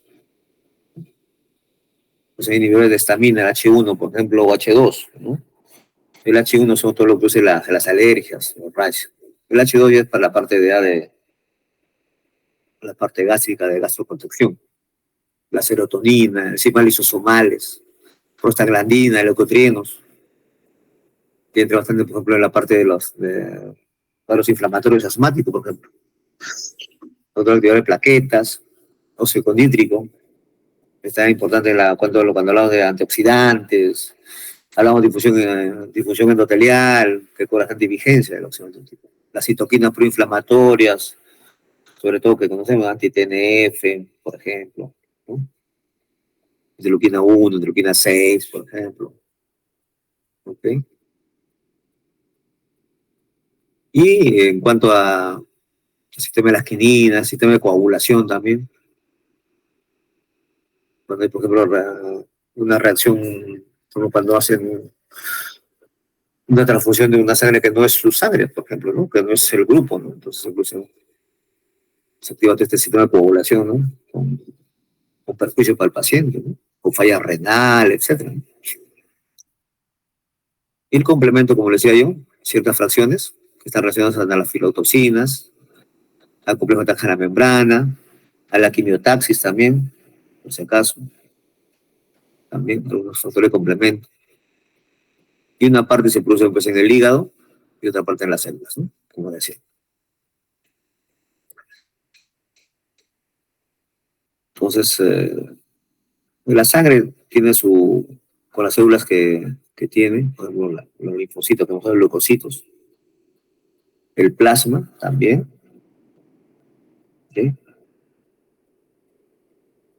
Speaker 1: Pues hay niveles de histamina, el H1, por ejemplo, o H2, ¿no? El H1 son todo lo que produce las alergias, los rayos. El H2 ya es para la parte de la parte gástrica de gastroprotección. La serotonina, enzimas lisosomales, prostaglandina, leucotrienos, que entra bastante, por ejemplo, en la parte para los inflamatorios asmáticos, por ejemplo. Otro activador de plaquetas, óxido nítrico, está importante cuando hablamos de antioxidantes, hablamos de difusión endotelial, que cobra bastante vigencia del óxido nítrico. Las citoquinas proinflamatorias, sobre todo que conocemos, anti-TNF, por ejemplo, ¿no? Interleuquina 1, interleuquina 6, por ejemplo. ¿Okay? Y en cuanto a sistema de las quininas, sistema de coagulación también, cuando hay, por ejemplo, una reacción como cuando hacen una transfusión de una sangre que no es su sangre, por ejemplo, ¿no? Que no es el grupo, ¿no? Entonces incluso se activa todo este sistema de coagulación, ¿no? Con perjuicio para el paciente, ¿no? Con falla renal, etcétera. Y el complemento, como les decía yo, ciertas fracciones que están relacionadas a las filotoxinas, al complejo de la membrana, a la quimiotaxis también, por si acaso, también algunos factores de complemento. Y una parte se produce pues, en el hígado y otra parte en las células, ¿no? Como decía. Entonces, la sangre tiene con las células que tiene, por ejemplo, los linfocitos, que son los leucocitos, el plasma también, ¿sí?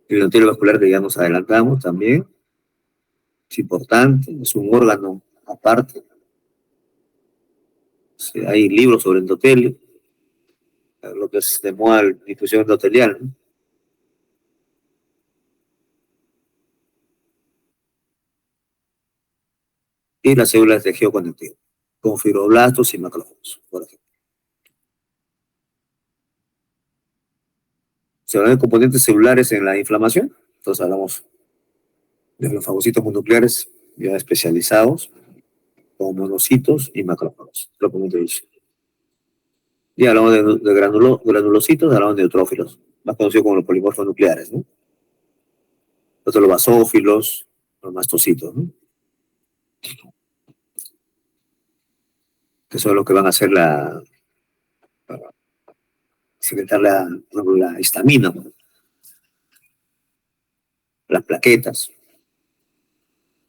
Speaker 1: El endotelio vascular que ya nos adelantamos también, es importante, es un órgano aparte. Sí, hay libros sobre endotelio, lo que es de moda la difusión endotelial, ¿no? Y las células de tejido conectivo, con fibroblastos y macrófagos, por ejemplo. Se hablan de componentes celulares en la inflamación, entonces hablamos de los fagocitos mononucleares ya especializados, como monocitos y macrófagos, propiamente dicho. Y hablamos de granulocitos, hablamos de neutrófilos, más conocidos como los polimorfos nucleares, ¿no? Otros los basófilos, los mastocitos, ¿no? Que son los que van a hacer secretar la histamina, ¿no? Las plaquetas.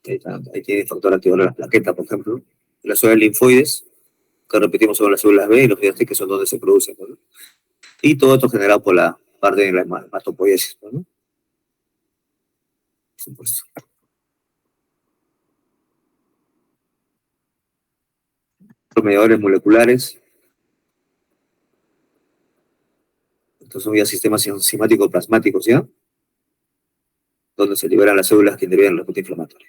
Speaker 1: Ahí tiene factor activador de las plaquetas, por ejemplo. Las células linfoides, que repetimos son las células B y los B que son donde se producen, ¿no? Y todo esto generado por la parte de la hematopoiesis, ¿no? Por supuesto. Los mediadores moleculares, estos son ya sistemas enzimáticos plasmáticos, ¿ya? Donde se liberan las células que intervienen en la respuesta inflamatoria.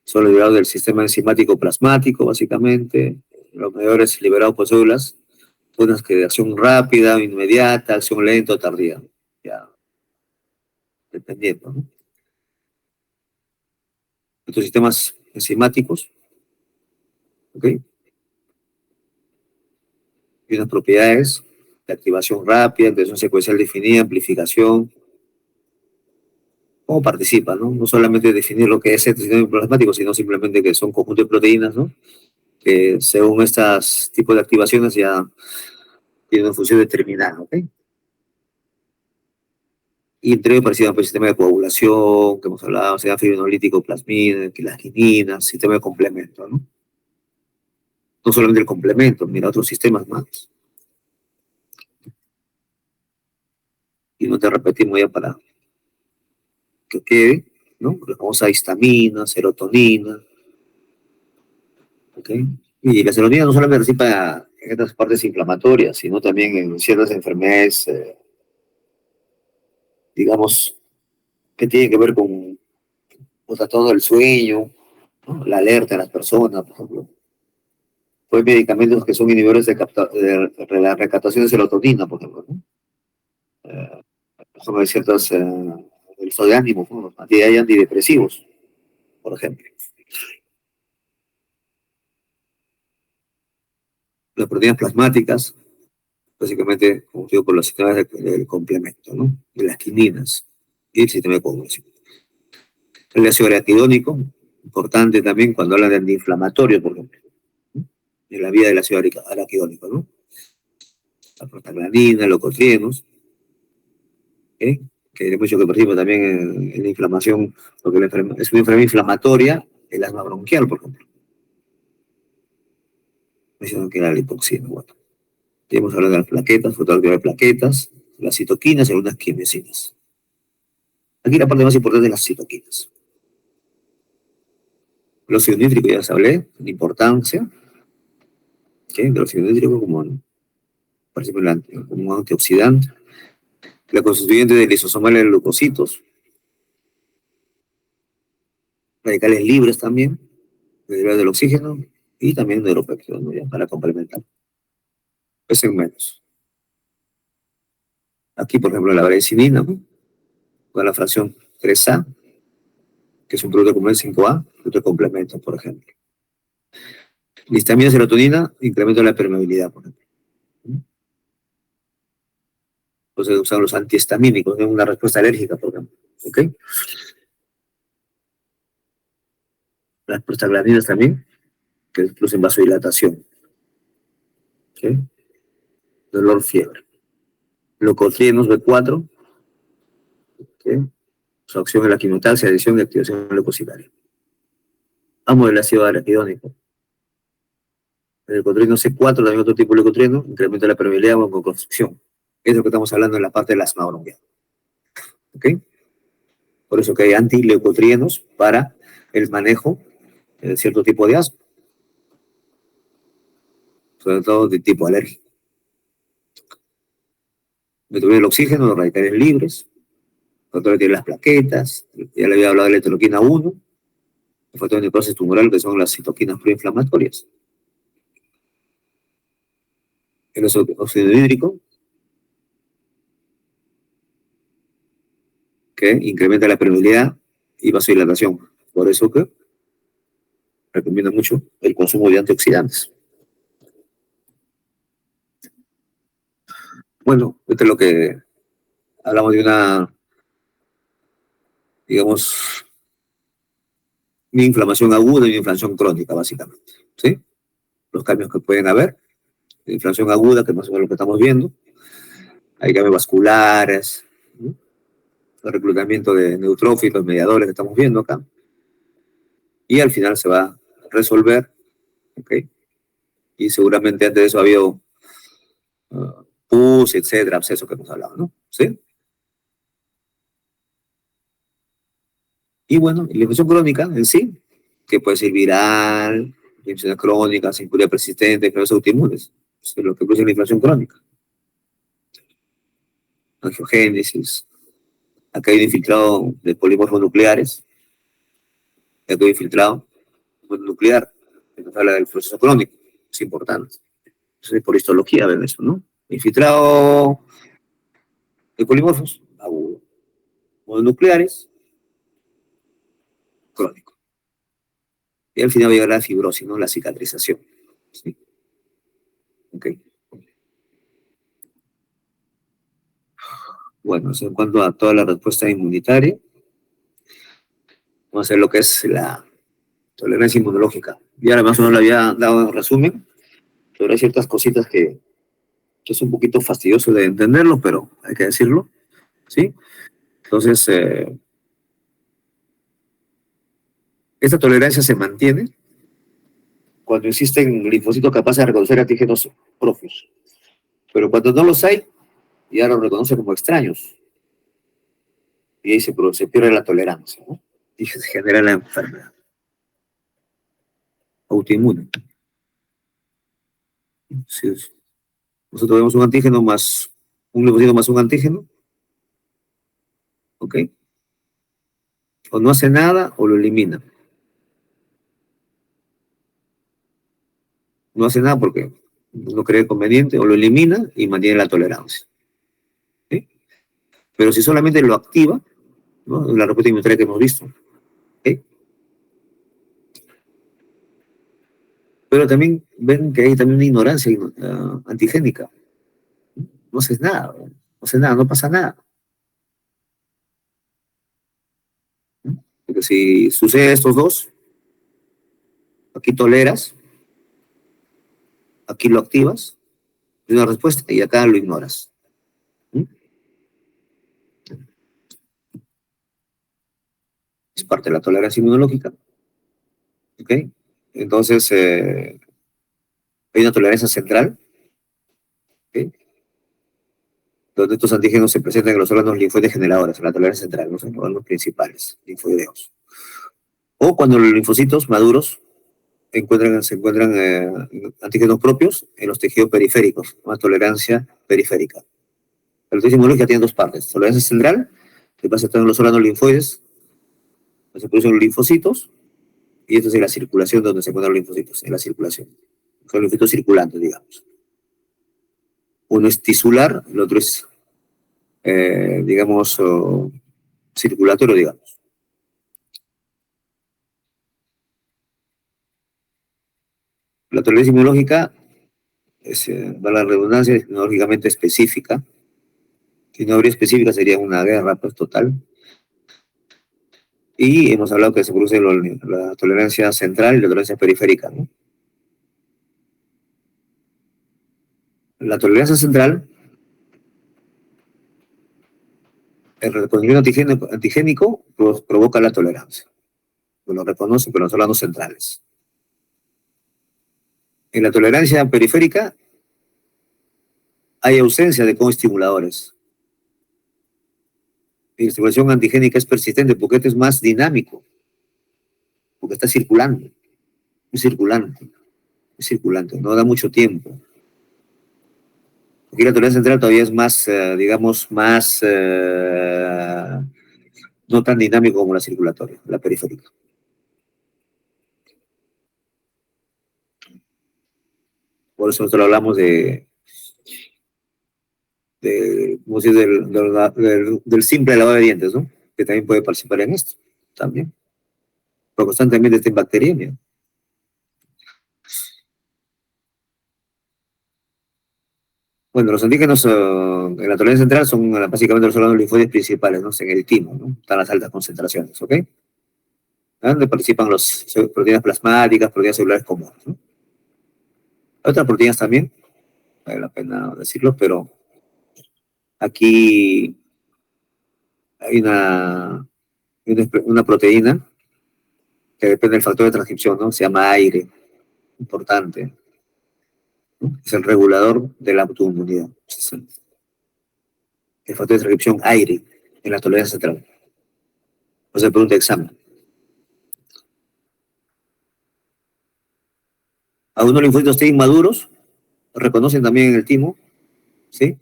Speaker 1: Son liberados del sistema enzimático plasmático, básicamente. Los mediadores liberados por células, unas que de acción rápida, inmediata, acción lenta o tardía, ya, dependiendo, ¿no? Estos sistemas enzimáticos, ¿ok? Y unas propiedades de activación rápida, activación secuencial definida, amplificación. ¿Cómo participa, no? No solamente definir lo que es el sistema plasmático, sino simplemente que son conjuntos de proteínas, ¿no? Que según estos tipos de activaciones ya tienen una función determinada, ¿ok? Y entre ellos parecido al sistema de coagulación, que hemos hablado, sea fibrinolítico, plasmina, quilatinina, sistema de complemento, ¿no? No solamente el complemento, mira otros sistemas más. Y no te repetimos ya para que quede, ¿no? La famosa histamina, serotonina, ¿ok? Y la serotonina no solamente participa en estas partes inflamatorias, sino también en ciertas enfermedades, digamos, que tienen que ver con los trastornos del sueño, ¿no? La alerta de las personas, por ejemplo. Hay medicamentos que son inhibidores de la recaptación de serotonina, por ejemplo, ¿no? Son ciertos el estado de ánimo, ¿no? Hay antidepresivos, por ejemplo. Las proteínas plasmáticas, básicamente, como digo, por los sistemas del complemento, ¿no? De las quininas y el sistema de coagulación. El ácido araquidónico, importante también cuando hablan de antiinflamatorio, por ejemplo, ¿no? En la vía del ácido araquidónico, ¿no? La prostaglandina, locotrienos, ¿eh? Que hay mucho que participa también en la inflamación, porque es una enfermedad inflamatoria, el asma bronquial, por ejemplo. Mencionan que era la lipoxina, bueno. Hemos hablado de las plaquetas, fotografía de plaquetas, las citoquinas y algunas quimiosinas. Aquí la parte más importante es las citoquinas. El óxido nítrico ya les hablé, la importancia, ¿okay? Del óxido nítrico como, como un antioxidante. La constituyente de lisosomales de leucocitos, radicales libres también, derivados del oxígeno, y también neuropéptidos, ¿no? Ya, para complementar. Pesen menos. Aquí, por ejemplo, la varecinina, ¿no? Con la fracción 3A, que es un producto como el 5A, otro complemento, por ejemplo. La histamina, serotonina, incremento de la permeabilidad, por ejemplo. Entonces usan los antihistamínicos, ¿no? Una respuesta alérgica, por ejemplo. ¿Ok? Las prostaglandinas también, que producen vasodilatación. ¿Ok? Dolor, fiebre. Leucotrienos B4, ¿ok? Su acción en la quimiotaxia, adición y activación leucocitaria. Amo del ácido araquidónico. El leucotrieno C4, también otro tipo de leucotrieno, incrementa la permeabilidad con construcción. Es lo que estamos hablando en la parte de la asma bronquial. ¿Ok? Por eso que hay antileucotrienos para el manejo de cierto tipo de asma, sobre todo de tipo alérgico. Metaboliza el oxígeno, los radicales libres, control de las plaquetas, ya le había hablado de la interleuquina 1, el factor de necrosis tumoral, que son las citoquinas proinflamatorias. El óxido hídrico, que incrementa la permeabilidad y vasodilatación. Por eso que recomiendo mucho el consumo de antioxidantes. Bueno, esto es lo que hablamos de una, digamos, una inflamación aguda y una inflamación crónica, básicamente. ¿Sí? Los cambios que pueden haber. La inflamación aguda, que más o menos lo que estamos viendo. Hay cambios vasculares, ¿no? El reclutamiento de neutrófilos, mediadores que estamos viendo acá. Y al final se va a resolver, ¿ok? Y seguramente antes de eso ha habido pus, etcétera, abscesos que hemos hablado, ¿no? ¿Sí? Y bueno, la infección crónica en sí, que puede ser viral, infecciones crónicas, incuria persistente, enfermedades autoinmunes. Eso es lo que produce la inflación crónica. Angiogénesis. Acá hay un infiltrado de polímorfos nucleares. Acá hay un infiltrado nuclear, que nos habla del proceso crónico. Es importante. Entonces, por histología ven eso, ¿no? Infiltrado de polimorfos, agudo. Mononucleares, crónico. Y al final va a llegar la fibrosis, ¿no? La cicatrización. ¿Sí? Ok. Bueno, eso en cuanto a toda la respuesta inmunitaria, vamos a ver lo que es la tolerancia inmunológica. Y ahora más o menos le había dado un resumen, pero hay ciertas cositas que es un poquito fastidioso de entenderlo, pero hay que decirlo, ¿sí? Entonces, esta tolerancia se mantiene cuando existen linfocitos capaces de reconocer antígenos propios. Pero cuando no los hay, ya los reconoce como extraños. Y ahí se pierde la tolerancia, ¿no? Y se genera la enfermedad autoinmune. Si nosotros vemos un antígeno más un linfocito más un antígeno, ¿ok? O no hace nada o lo elimina. No hace nada porque no cree conveniente, o lo elimina y mantiene la tolerancia. ¿Sí? Pero si solamente lo activa, ¿no? La respuesta inmunitaria que hemos visto. ¿Sí? Pero también ven que hay también una ignorancia antigénica. No haces nada, no haces nada, no pasa nada. ¿No? Porque si sucede estos dos, aquí toleras, aquí lo activas, y una respuesta, y acá lo ignoras. ¿Sí? Es parte de la tolerancia inmunológica. ¿Ok? Entonces, hay una tolerancia central, ¿ok? Donde estos antígenos se presentan en los órganos linfoides generadores, en la tolerancia central, ¿no? Son los órganos principales, linfoideos. O cuando los linfocitos maduros se encuentran antígenos propios en los tejidos periféricos, una tolerancia periférica. La tolerancia inmunológica tiene dos partes: tolerancia central, que pasa en los órganos linfoides, donde se producen los linfocitos, y esto es en la circulación donde se encuentran los linfocitos, en la circulación. Son linfocitos circulantes, digamos. Uno es tisular, el otro es, digamos, circulatorio, digamos. La tolerancia inmunológica es, da la redundancia, es inmunológicamente específica. Si no habría específica, sería una guerra pues, total. Y hemos hablado que se produce la tolerancia central y la tolerancia periférica, ¿no? La tolerancia central, el reconocimiento antigénico provoca la tolerancia. Lo reconoce, pero no son los centrales. En la tolerancia periférica hay ausencia de coestimuladores. La estimulación antigénica es persistente porque este es más dinámico, porque está circulando, es circulante, no da mucho tiempo. Aquí la tolerancia central todavía es más, digamos, más no tan dinámico como la circulatoria, la periférica. Por eso nosotros hablamos ¿cómo se dice? Del simple lavado de dientes, ¿no? Que también puede participar en esto, también. Pero constantemente está en bacteriemia. Bueno, los antígenos en la tolerancia central son básicamente los órganos linfoides principales, ¿no? En el timo, ¿no? Están las altas concentraciones, ¿ok? Donde participan las proteínas plasmáticas, proteínas celulares comunes, ¿no? Hay otras proteínas también, vale la pena decirlo, pero aquí hay una proteína que depende del factor de transcripción, ¿no? Se llama aire, importante, ¿no? Es el regulador de la autoinmunidad. El factor de transcripción aire en la tolerancia central. O sea, pregunta de examen. Algunos linfocitos T inmaduros reconocen también en el timo, ¿sí?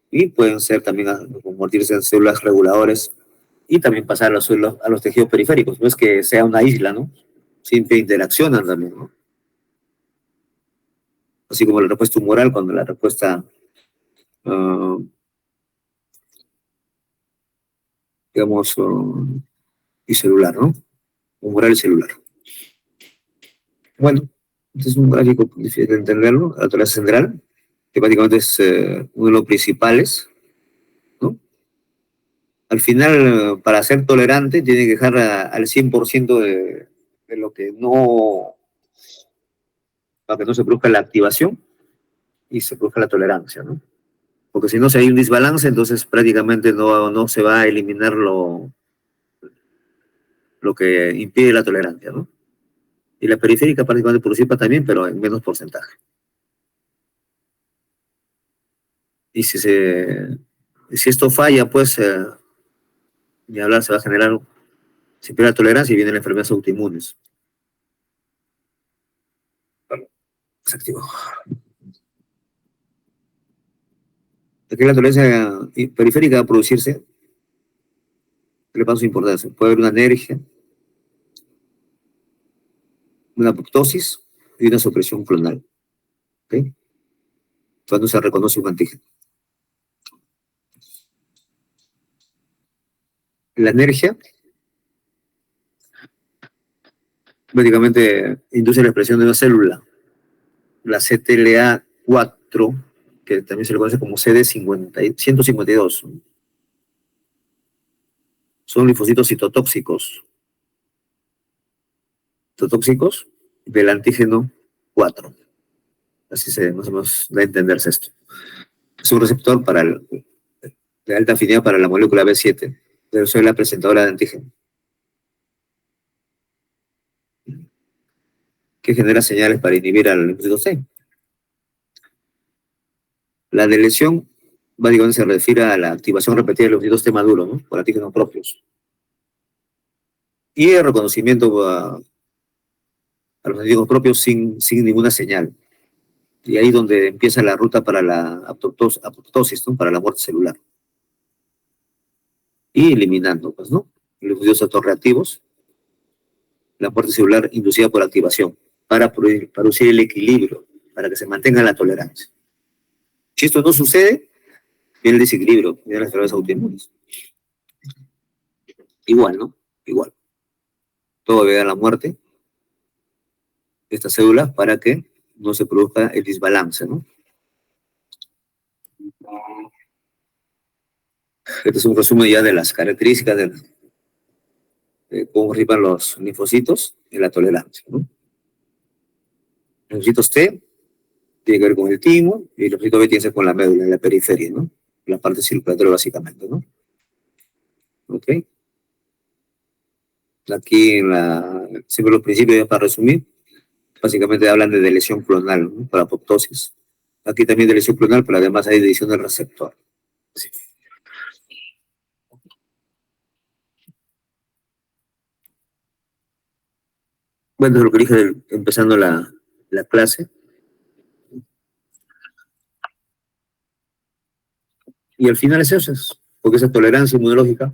Speaker 1: Y pueden ser también convertirse en células reguladoras y también pasar a los tejidos periféricos. No es que sea una isla, ¿no? Siempre interaccionan también, ¿no? Así como la respuesta tumoral, cuando la respuesta, digamos, y celular, ¿no? Humoral y celular. Bueno, este es un gráfico difícil de entenderlo, la tolerancia central, que prácticamente es uno de los principales, ¿no? Al final, para ser tolerante, tiene que dejar al 100% de lo que no, para que no se produzca la activación y se produzca la tolerancia, ¿no? Porque si no, si hay un desbalance, entonces prácticamente no se va a eliminar lo que impide la tolerancia, ¿no? Y la periférica prácticamente participa también, pero en menos porcentaje. Y si esto falla, pues, ni hablar, se va a generar, si pierde la tolerancia y vienen las enfermedades autoinmunes. Se activó. Aquí la tolerancia periférica va a producirse, ¿qué le pasa su importancia? Puede haber una alergia, una apoptosis y una supresión clonal, ¿ok? Cuando se reconoce un antígeno. La alergia prácticamente induce la expresión de una célula, la CTLA4, que también se le conoce como CD152. Son linfocitos citotóxicos del antígeno 4. Así se más o menos da a entenderse esto. Es un receptor de alta afinidad para la molécula B7, pero soy la presentadora de antígeno, que genera señales para inhibir al linfocito C. La deleción básicamente se refiere a la activación repetida de los linfocitos T maduros, ¿no? Por antígenos propios. Y el reconocimiento a los antígenos propios sin ninguna señal. Y ahí es donde empieza la ruta para la apoptosis, ¿no? Para la muerte celular. Y eliminando, pues, ¿no? Los linfocitos autorreactivos, la muerte celular inducida por activación, para producir el equilibrio, para que se mantenga la tolerancia. Si esto no sucede, viene el desequilibrio, vienen las enfermedades autoinmunes. Igual, ¿no? Igual. Todo debe a la muerte de estas células para que no se produzca el desbalance, ¿no? Este es un resumen ya de las características de cómo ripan los linfocitos y la tolerancia, ¿no? Los linfocitos T tiene que ver con el timo y los linfocitos B tienen que ver con la médula, la periferia, ¿no? La parte circulatoria básicamente, ¿no? ¿Ok? Aquí siempre los principios, ya para resumir, básicamente hablan de lesión clonal, ¿no? Para apoptosis. Aquí también de lesión clonal, pero además hay división del receptor. Sí. Bueno, es lo que dije empezando la clase. Y al final es eso, porque esa tolerancia inmunológica,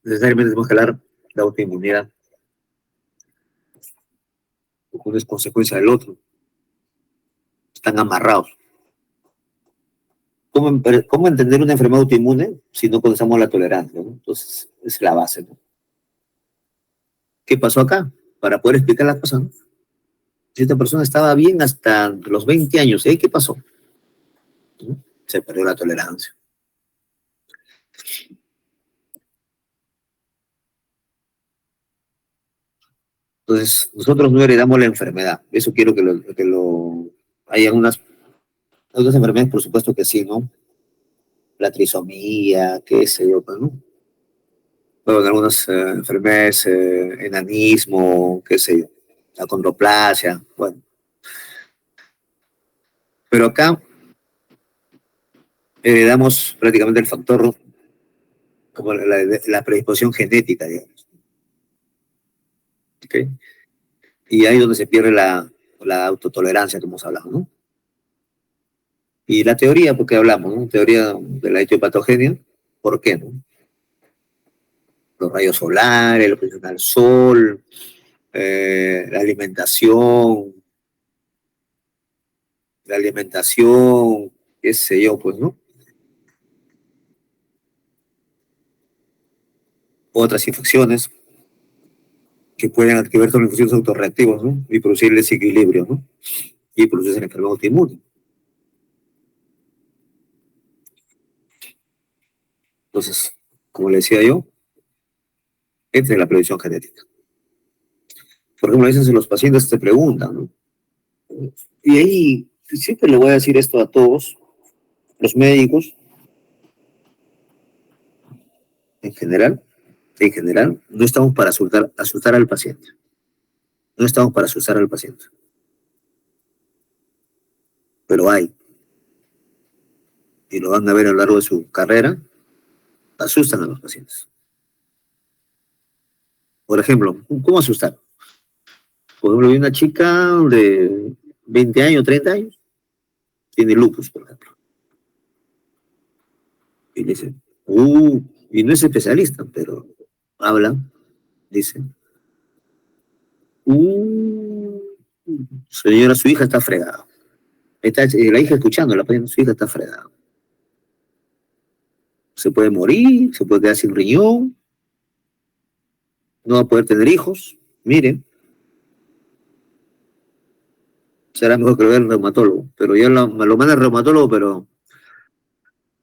Speaker 1: necesariamente tenemos que hablar de autoinmunidad, porque uno es consecuencia del otro. Están amarrados. ¿Cómo entender una enfermedad autoinmune si no conocemos la tolerancia, ¿no? Entonces, es la base, ¿no? ¿Qué pasó acá? Para poder explicar las cosas, ¿no? Si esta persona estaba bien hasta los 20 años, ¿eh? ¿Qué pasó? ¿No? Se perdió la tolerancia. Entonces, nosotros no heredamos la enfermedad. Eso quiero Hay otras enfermedades, por supuesto que sí, ¿no? La trisomía, qué sé yo, pues, ¿no? Bueno, algunas enfermedades, enanismo, qué sé yo, la acondroplasia, bueno. Pero acá heredamos prácticamente el factor, como la predisposición genética, digamos. ¿Ok? Y ahí es donde se pierde la autotolerancia que hemos hablado, ¿no? Y la teoría, porque hablamos, ¿no? Teoría de la etiopatogenia, ¿por qué, no? Los rayos solares, la exposición al sol, la alimentación, qué sé yo, pues, ¿no? Otras infecciones que pueden activar los linfocitos autorreactivos, ¿no? Y producir el desequilibrio, ¿no? Y producir la enfermedad autoinmune. Entonces, como le decía yo, entra en la predicción genética. Por ejemplo, a veces los pacientes te preguntan, ¿no? Y ahí, siempre le voy a decir esto a todos, los médicos en general, no estamos para asustar al paciente. No estamos para asustar al paciente. Pero hay, y lo van a ver a lo largo de su carrera, asustan a los pacientes. Por ejemplo, ¿cómo asustar? Por ejemplo, hay una chica de 20 años, 30 años, tiene lupus, por ejemplo. Y le dicen, y no es especialista, pero habla, dice, uh, señora, su hija está fregada. Está, la hija escuchando, su hija está fregada. Se puede morir, se puede quedar sin riñón, no va a poder tener hijos. Miren, será mejor que lo vea el reumatólogo. Pero ya lo manda el reumatólogo, pero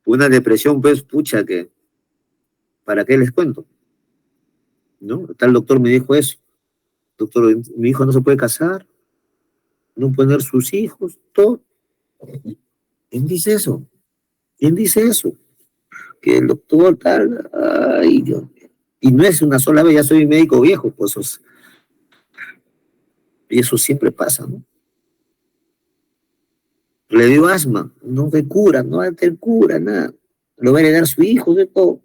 Speaker 1: una depresión, pues, pucha, que, ¿para qué les cuento? ¿No? Tal doctor me dijo eso. Doctor, mi hijo no se puede casar, no puede tener sus hijos, todo. ¿Quién dice eso? ¿Quién dice eso? Que el doctor tal, ay Dios mío. Y no es una sola vez, ya soy médico viejo, pues y eso siempre pasa, ¿no? Le dio asma, no se cura, no va a tener cura, nada. Lo va a heredar su hijo, de todo.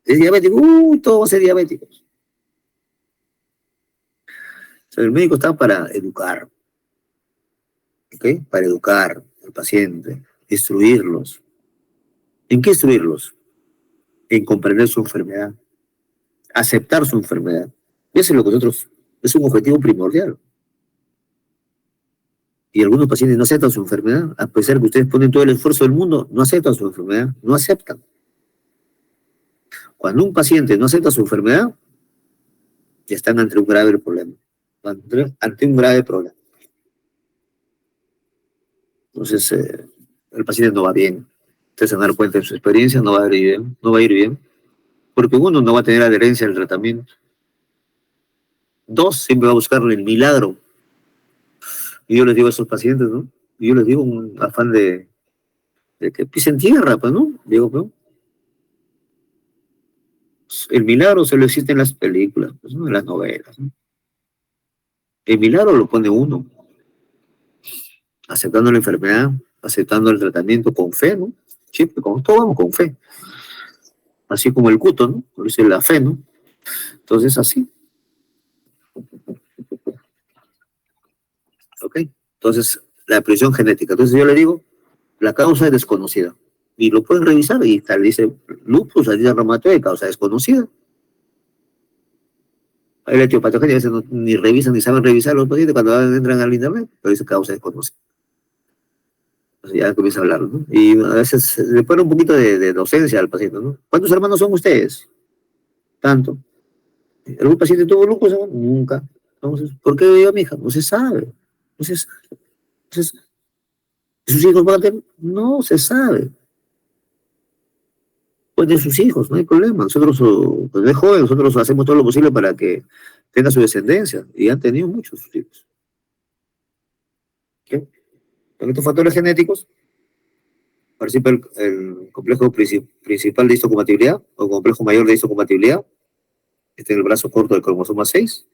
Speaker 1: Es diabético, todos van a ser diabéticos. O sea, el médico está para educar, ¿ok? Para educar al paciente, instruirlos. ¿En qué instruirlos? En comprender su enfermedad, aceptar su enfermedad. Eso es lo que nosotros, es un objetivo primordial. Y algunos pacientes no aceptan su enfermedad, a pesar de que ustedes ponen todo el esfuerzo del mundo, no aceptan su enfermedad, no aceptan. Cuando un paciente no acepta su enfermedad, ya están ante un grave problema. Ante un grave problema. Entonces, el paciente no va bien. Ustedes se van a dar cuenta de su experiencia, no va a ir bien, no va a ir bien, porque uno, no va a tener adherencia al tratamiento. Dos, siempre va a buscar el milagro. Y yo les digo a esos pacientes, ¿no? Y yo les digo un afán de que pisen tierra, pues, ¿no? Digo, ¿no? El milagro solo existe en las películas, pues, ¿no? En las novelas, ¿no? El milagro lo pone uno, aceptando la enfermedad, aceptando el tratamiento con fe, ¿no? Siempre, con todo vamos con fe. Así como el cuto, ¿no? Por eso es la fe, ¿no? Entonces, así, ¿ok? Entonces, la presión genética. Entonces, yo le digo, la causa es desconocida. Y lo pueden revisar y tal, dice lupus, dice reumatoide, causa desconocida. Hay la etiopatogenia, a veces ni revisan ni saben revisar los pacientes cuando entran al internet, pero dice causa desconocida. Entonces ya comienza a hablar, ¿no? Y a veces le pone un poquito de docencia al paciente, ¿no? ¿Cuántos hermanos son ustedes? Tanto. ¿Algún paciente tuvo lupus? ¿No? Nunca. Entonces, ¿por qué vivió mi hija? No se sabe. Entonces, ¿sus hijos van a tener? No se sabe. Pues de sus hijos, no hay problema. Nosotros, pues es joven, nosotros hacemos todo lo posible para que tenga su descendencia. Y han tenido muchos sus hijos. ¿Ok? Con estos factores genéticos participa el complejo principal de histocompatibilidad o complejo mayor de histocompatibilidad. Este es el brazo corto del cromosoma 6.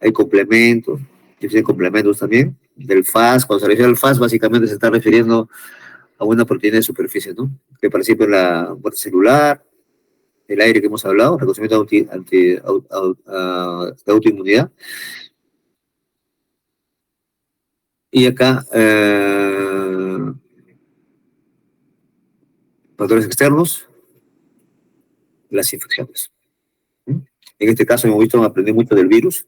Speaker 1: Hay complementos, existen complementos también. Del FAS, cuando se refiere al FAS, básicamente se está refiriendo a una proteína de superficie, ¿no? Que participa en la muerte celular, el aire que hemos hablado, reconocimiento de autoinmunidad. Y acá, factores externos, las infecciones. ¿Mm? En este caso hemos visto, aprendí mucho del virus,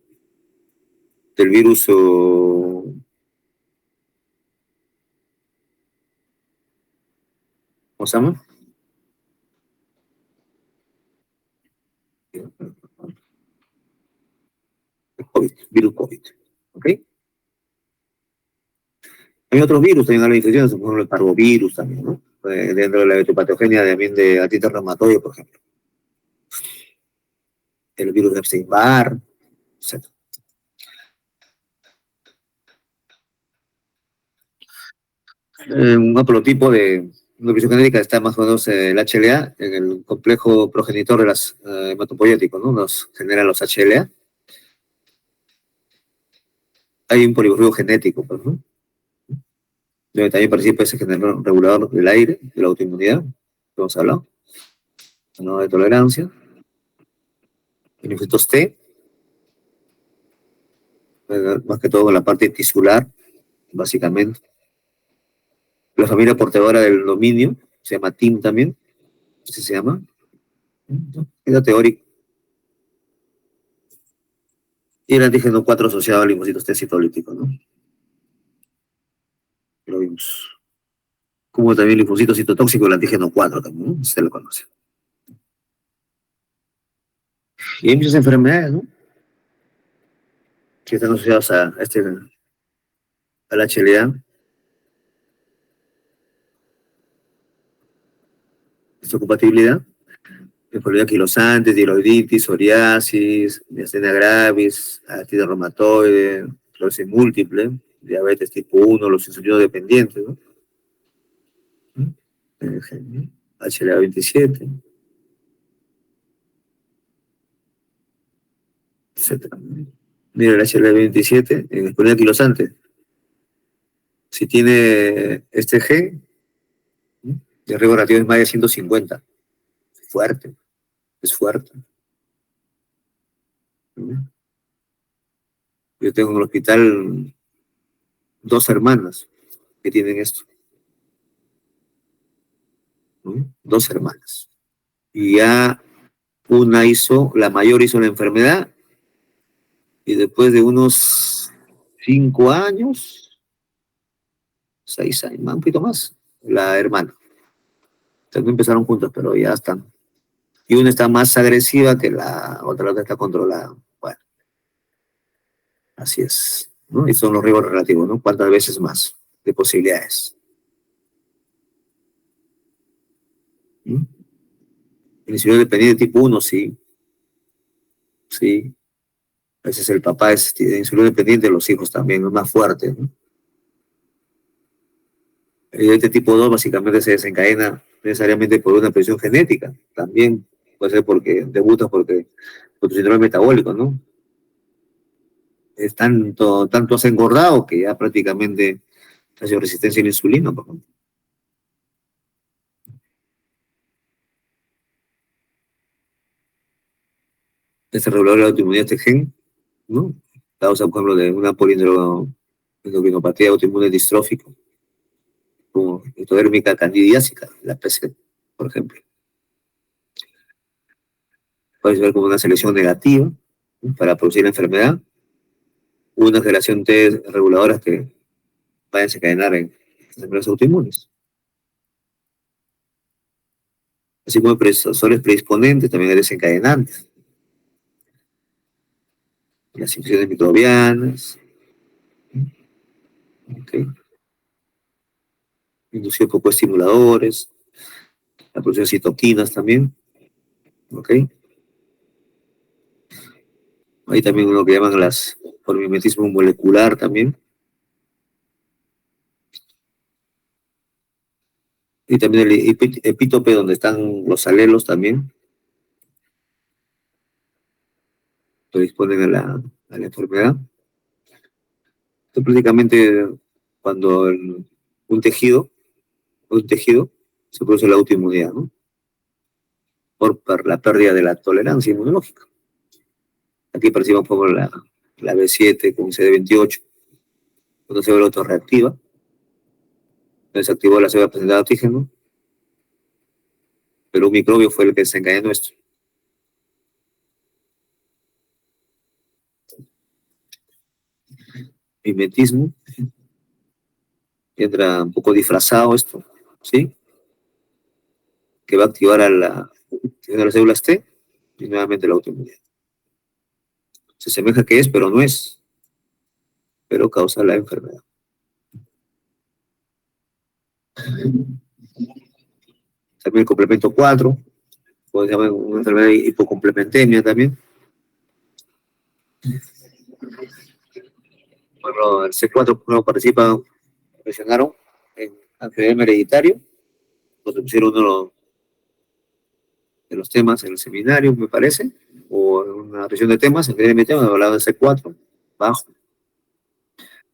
Speaker 1: ¿cómo se llama? El COVID, virus COVID. ¿Ok? Hay otros virus también en las infecciones, por ejemplo el parvovirus también, ¿no? Dentro de la etiopatogenia también de artritis reumatoide, por ejemplo. El virus de Epstein-Barr, etc. Un haplotipo de una visión genética está más o menos el HLA en el complejo progenitor de las hematopoyéticos, ¿no? Nos generan los HLA. Hay un polirrufo genético, pues, ¿no? Donde también participa ese generador regulador del aire, de la autoinmunidad, que hemos hablado, ¿no? De tolerancia. El linfocitos T, más que todo con la parte tisular, básicamente. La familia portadora del dominio, se llama TIM también, así se llama. Es teórico. Y el antígeno 4 asociado al linfocitos T citolítico, ¿no? Lo vimos. Como también el linfocito citotóxico, el antígeno 4 también, ¿no? Se lo conoce. Y hay muchas enfermedades, ¿no? Que están asociadas a al HLA, esta compatibilidad, enfermedad anquilosante, tiroiditis, psoriasis, miastenia gravis, artritis reumatoide, esclerosis múltiple, diabetes tipo 1, los insulinos dependientes, ¿no? HLA-27, etcétera. Mira, el HLA-27 en enfermedad anquilosante. Si tiene este gen, el riesgo relativo es más de 150. Fuerte, es fuerte. Yo tengo en el hospital 2 hermanas que tienen esto, ¿no? 2 hermanas. Y ya la mayor hizo la enfermedad, y después de unos 5 años, 6 años, un poquito más, la hermana. También empezaron juntos, pero ya están. Y una está más agresiva que la otra está controlada. Bueno, así es, ¿no? Y son los riesgos relativos, ¿no? ¿Cuántas veces más de posibilidades? ¿Mm? El insulino dependiente tipo 1, sí, sí. A veces el papá es insulino dependiente, los hijos también, es más fuerte, ¿no? Este tipo 2 básicamente se desencadena necesariamente por una presión genética. También puede ser porque debutas por tu síndrome metabólico, ¿no? Es tanto has engordado que ya prácticamente has hecho resistencia a la insulina, por ejemplo. Este regulador de la autoinmunidad, este gen, ¿no? Causa, por ejemplo, de una poliendopatía autoinmune distrófica, como ectodérmica candidiásica, la PC, por ejemplo. Puede ser como una selección negativa, ¿no? Para producir la enfermedad, una generación T reguladoras que vayan a desencadenar en enfermedades autoinmunes. Así como predisosores predisponentes, también hay desencadenantes. Las infecciones microbianas, ¿okay? Inducidos por estimuladores, la producción de citoquinas también, ¿ok? Hay también lo que llaman por mimetismo molecular también. Y también el epítope donde están los alelos también, que disponen a la enfermedad. Entonces, prácticamente cuando un tejido se produce la autoinmunidad, ¿no? Por la pérdida de la tolerancia inmunológica. Aquí percibimos por la B7 con CD28, cuando se ve la autorreactiva, entonces se activó la célula presentadora de antígeno, pero un microbio fue el que desencadenó esto. Mimetismo, entra un poco disfrazado esto, ¿sí? Que va a activar a las células T y nuevamente la autoinmunidad. Se asemeja que es, pero no es, pero causa la enfermedad. También el complemento 4, puede llamar una enfermedad de hipocomplementemia también. Bueno, el C4 no participa, mencionaron, en Angiograma hereditario, donde pusieron uno de los temas en el seminario, me parece, o en una revisión de temas, en el MT, donde hablaba de C4, bajo,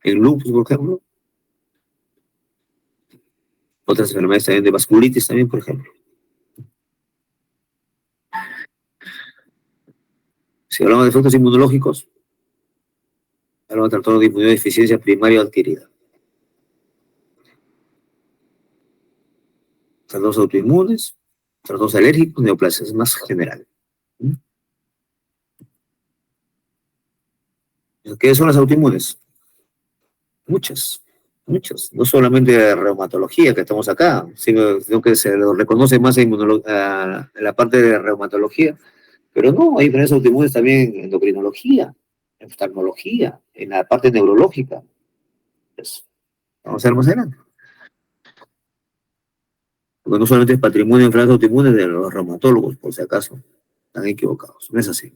Speaker 1: en lupus, por ejemplo, otras enfermedades también de vasculitis también, por ejemplo. Si hablamos de efectos inmunológicos, hablamos de trastorno de inmunodeficiencia primaria adquirida. Trastornos autoinmunes, trastornos alérgicos, neoplasias, es más general. ¿Qué son las autoinmunes? Muchas, muchas. No solamente de reumatología, que estamos acá, sino que se lo reconoce más en la parte de reumatología. Pero no, hay enfermedades autoinmunes también en endocrinología, en oftalmología, en la parte neurológica. Pues, vamos a ver más adelante. Porque no solamente es patrimonio de enfermedades autoinmunes de los reumatólogos, por si acaso. Están equivocados. No es así.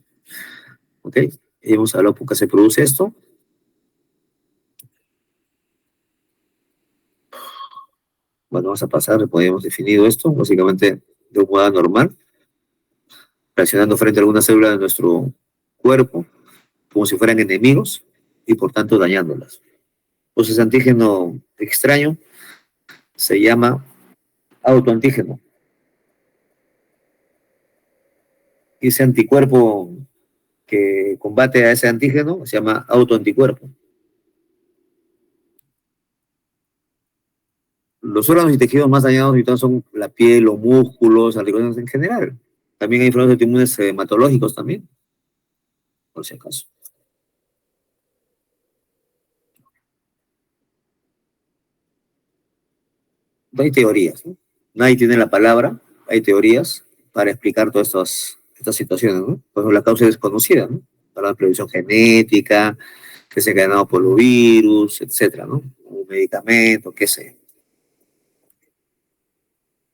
Speaker 1: ¿Ok? Y hemos hablado por qué se produce esto. Bueno, vamos a pasar, pues hemos definido esto, básicamente de un modo normal, reaccionando frente a alguna célula de nuestro cuerpo, como si fueran enemigos, y por tanto dañándolas. Entonces, ese antígeno extraño se llama autoantígeno. Y ese anticuerpo que combate a ese antígeno se llama autoanticuerpo. Los órganos y tejidos más dañados son la piel, los músculos, articulaciones en general. También hay enfermedades autoinmunes hematológicos también, por si acaso. Hay teorías, ¿no? Nadie tiene la palabra, hay teorías para explicar todas estas situaciones, ¿no? Por ejemplo, la causa es desconocida, ¿no? Para la prevención genética, que se ha ganado por los virus, etcétera, ¿no? Un medicamento, qué sé.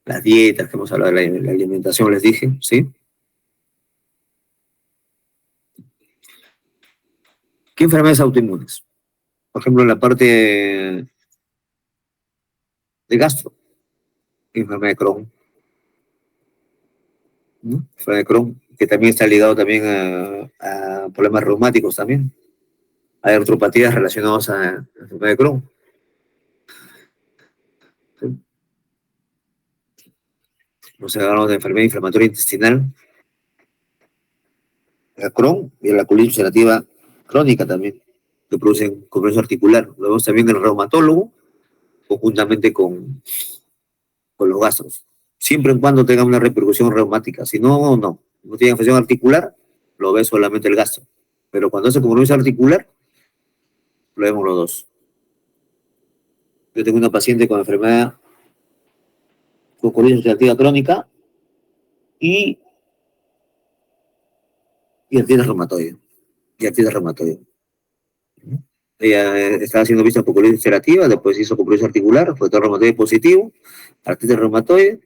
Speaker 1: Las dietas, que hemos hablado de la alimentación, les dije, ¿sí? ¿Qué enfermedades autoinmunes? Por ejemplo, en la parte de gastro, enfermedad de Crohn, ¿no? Enfermedad de Crohn, que también está ligado también a problemas reumáticos también. Hay artropatías relacionadas a la enfermedad de Crohn. ¿Sí? Nos hablamos de enfermedad inflamatoria intestinal, la Crohn y la colitis ulcerativa crónica también, que producen compromiso articular. Lo vemos también en el reumatólogo, conjuntamente con los gastros. Siempre y cuando tenga una repercusión reumática. Si no, no. No tiene infección articular, lo ve solamente el gastro. Pero cuando hace compromiso articular, lo vemos los dos. Yo tengo una paciente con enfermedad con colitis ulcerativa crónica y artritis reumatoide. Y artritis reumatoide. Ella estaba haciendo vista por colitis ulcerativa, después hizo compromiso articular, fue todo reumatoide positivo, artritis reumatoide,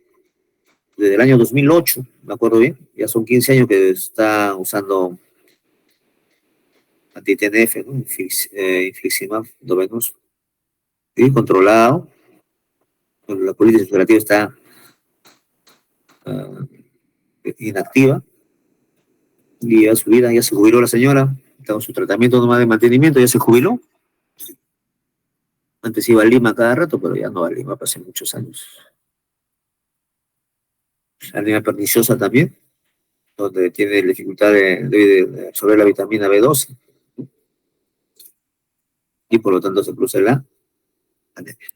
Speaker 1: desde el año 2008, me acuerdo bien, ya son 15 años que está usando anti-TNF, ¿no? Infliximab, endovenoso, y controlado, cuando la colitis ulcerativa está uh, inactiva, y ya su vida, ya se jubiló la señora, está con su tratamiento nomás de mantenimiento, ya se jubiló. Antes iba a Lima cada rato, pero ya no va a Lima, hace muchos años. Anemia perniciosa también, donde tiene dificultad de absorber la vitamina B12, y por lo tanto se produce la anemia.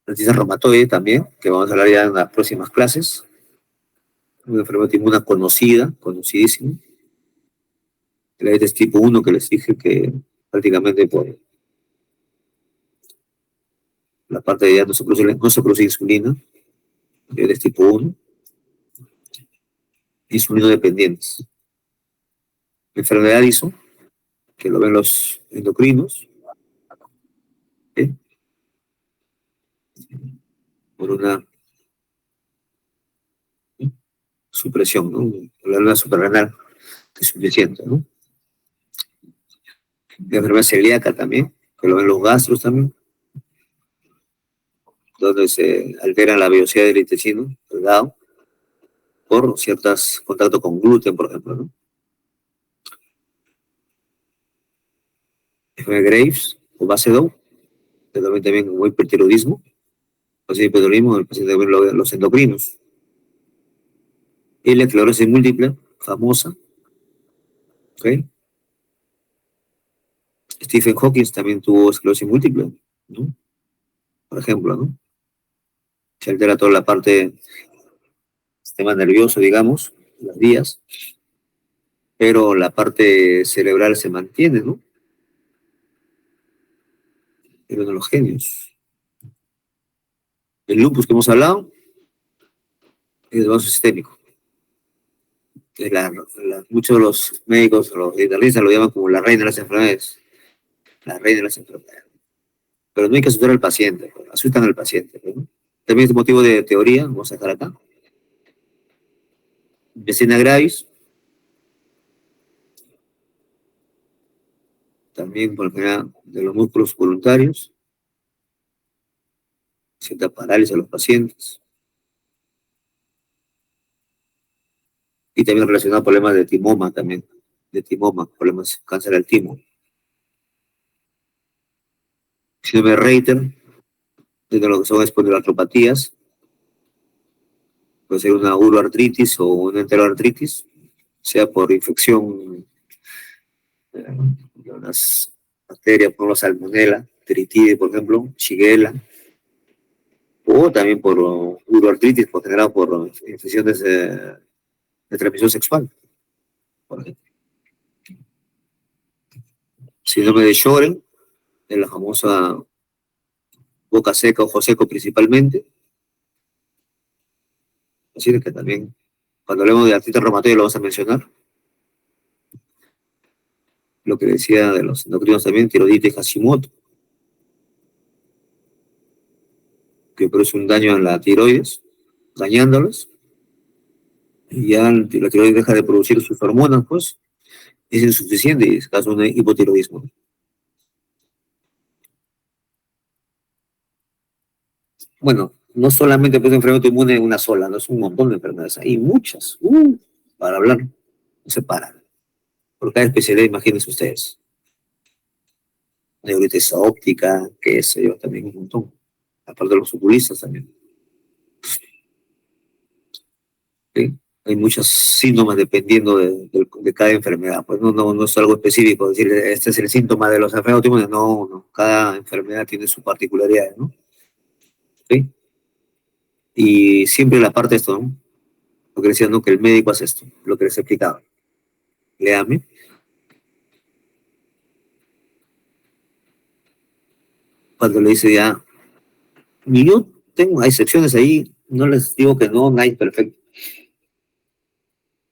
Speaker 1: Artritis reumatoide también, que vamos a hablar ya en las próximas clases. Una enfermedad inmune conocida, conocidísima. La diabetes tipo 1, que les dije que prácticamente por la parte de ya no se produce insulina. Diabetes tipo 1. Insulino dependientes. Enfermedad de Addison, que lo ven los endocrinos, ¿eh? Por una supresión, ¿no? La glándula suprarrenal es suficiente, ¿no? La enfermedad celíaca también, que lo ven los gastros también. donde se altera la velocidad del intestino delgado por ciertos contactos con gluten, por ejemplo, ¿no? Graves o Bacedow, que también como hipertiroidismo, o sea, hipertiroidismo, el paciente también los endocrinos. Y la esclerosis múltiple, famosa, ¿ok? Stephen Hawking también tuvo esclerosis múltiple, ¿no? Por ejemplo, ¿no? Se altera toda la parte del sistema nervioso, digamos, las vías, pero la parte cerebral se mantiene, ¿no? Es uno de los genios. El lupus que hemos hablado es vaso sistémico. Muchos de los médicos, los internistas lo llaman como la reina de las enfermedades. La reina de las enfermedades. Pero no hay que asustar al paciente, pues, asustan al paciente, ¿no? También es motivo de teoría, vamos a dejar acá. Myasthenia gravis, también por ejemplo de los músculos voluntarios, cierta parálisis a los pacientes, y también relacionado a problemas de timoma también, problemas de cáncer al timo. Síndrome de Reiter, de lo que son espondiloartropatías, puede ser una uroartritis o una enteroartritis, sea por infección de unas bacterias, por la salmonella, teritide, por ejemplo, shigella, o también por uroartritis, generado por infecciones de transmisión sexual, por ejemplo. Síndrome de Sjögren, de la famosa boca seca, ojo seco principalmente, así que también, cuando hablemos de artritis reumatoide lo vamos a mencionar. Lo que decía de los endocrinos también, tiroiditis Hashimoto, que produce un daño a la tiroides, dañándolos, y ya la tiroides deja de producir sus hormonas, pues, es insuficiente y es caso de hipotiroidismo. Bueno, no solamente pues enfermedad inmune una sola, no es un montón de enfermedades, hay muchas, para hablar, no se para. Por cada especialidad, imagínense ustedes. Neuritis óptica, qué sé yo, también un montón. Aparte de los oculistas también. ¿Sí? Hay muchos síntomas dependiendo de cada enfermedad. Pues no es algo específico, decir, este es el síntoma de los enfermedades autoinmunes. No, cada enfermedad tiene su particularidad, ¿no? ¿Sí? Y siempre la parte de esto, ¿no? Lo que decía, ¿no? Que el médico hace esto, lo que les explicaba. Léame. Cuando le dice ya, y yo tengo excepciones ahí, no les digo que no, nadie es perfecto.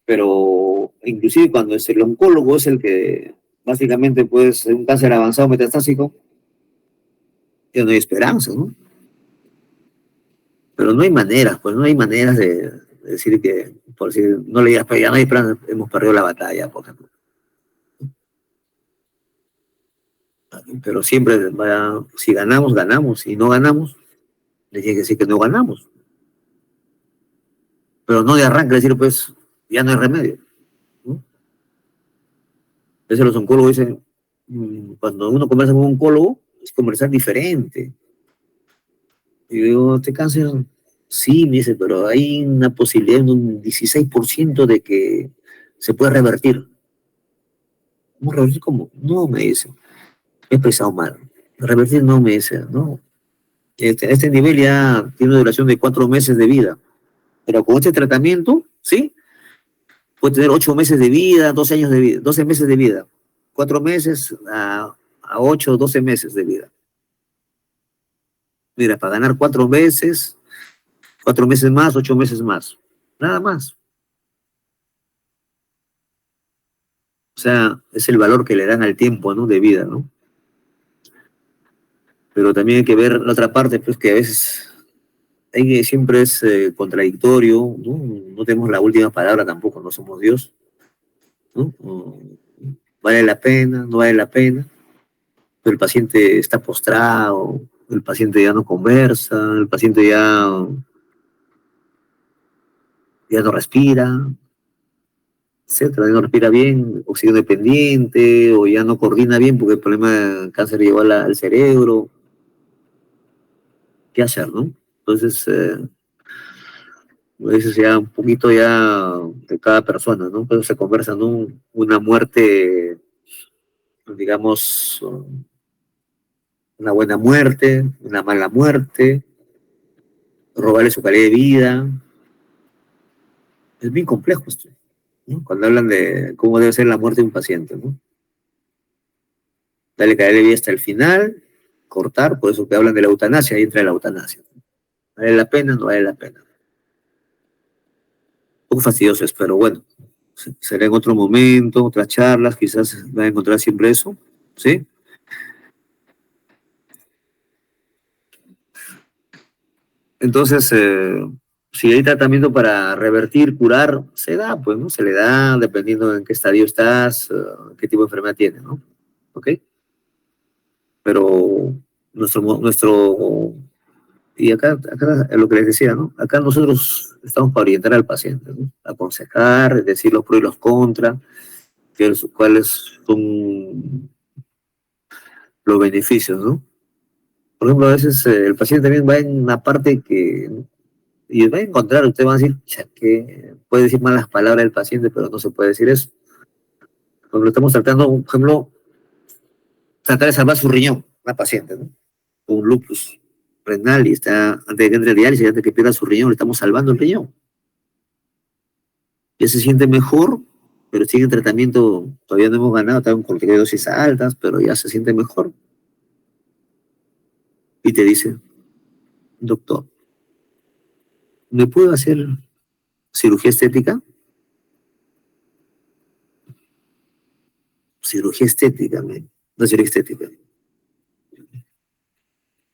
Speaker 1: Pero inclusive cuando es el oncólogo es el que básicamente puede ser un cáncer avanzado metastásico, ya no hay esperanza, ¿no? Pero no hay maneras, pues no hay maneras de decir que, por decir, no le digas, pero ya no hay plan, hemos perdido la batalla, por ejemplo. Pero siempre, si ganamos, ganamos, si no ganamos, le tiene que decir que no ganamos. Pero no de arranque decir, pues, ya no hay remedio, ¿no? Entonces los oncólogos dicen, cuando uno conversa con un oncólogo, es conversar diferente. Y yo digo, ¿te cáncer? Sí, me dice, pero hay una posibilidad de un 16% de que se puede revertir. ¿Cómo revertir? ¿Cómo? No, me dice. He pensado mal. Revertir no, me dice, no. Este nivel ya tiene una duración de 4 meses de vida. Pero con este tratamiento, ¿sí? Puede tener 8 meses de vida, 12 años de vida, 12 meses de vida. 4 meses a 8, 12 meses de vida. Mira, para ganar 4 meses, 4 meses más, 8 meses más. Nada más. O sea, es el valor que le dan al tiempo, ¿no? De vida, ¿no? Pero también hay que ver la otra parte, pues que a veces siempre es contradictorio, ¿no? No tenemos la última palabra tampoco, no somos Dios, ¿no? Vale la pena, no vale la pena, pero el paciente está postrado, el paciente ya no conversa, el paciente ya no respira, etcétera, ya no respira bien, oxígeno dependiente, o ya no coordina bien porque el problema del cáncer llegó al cerebro. ¿Qué hacer, no? Entonces, eso ya un poquito ya de cada persona, ¿no? Pero se conversa, ¿no? Una muerte, digamos, una buena muerte, una mala muerte, robarle su calidad de vida. Es bien complejo esto, ¿no? Cuando hablan de cómo debe ser la muerte de un paciente, ¿no? Darle calidad de vida hasta el final, cortar, por eso que hablan de la eutanasia, ahí entra la eutanasia. ¿Vale la pena? No vale la pena. Un poco fastidioso es, pero bueno, será en otro momento, otras charlas, quizás va a encontrar siempre eso, ¿sí? Entonces, si hay tratamiento para revertir, curar, se da, pues, ¿no? Se le da dependiendo en qué estadio estás, qué tipo de enfermedad tienes, ¿no? ¿Ok? Pero y acá es lo que les decía, ¿no? Acá nosotros estamos para orientar al paciente, ¿no? Aconsejar, decir los pros y los contras, cuáles son los beneficios, ¿no? Por ejemplo, a veces el paciente también va en una parte y va a encontrar, usted va a decir, "Cha, que puede decir malas palabras del paciente, pero no se puede decir eso. Cuando lo estamos tratando, por ejemplo, tratar de salvar su riñón, una paciente, ¿no? Con un lupus renal y está, antes de que entre a diálisis, antes de que pierda su riñón, le estamos salvando el riñón. Ya se siente mejor, pero sigue en tratamiento, todavía no hemos ganado, está con corticoides altas, pero ya se siente mejor. Y te dice, doctor, ¿me puedo hacer cirugía estética? Cirugía estética, no cirugía estética.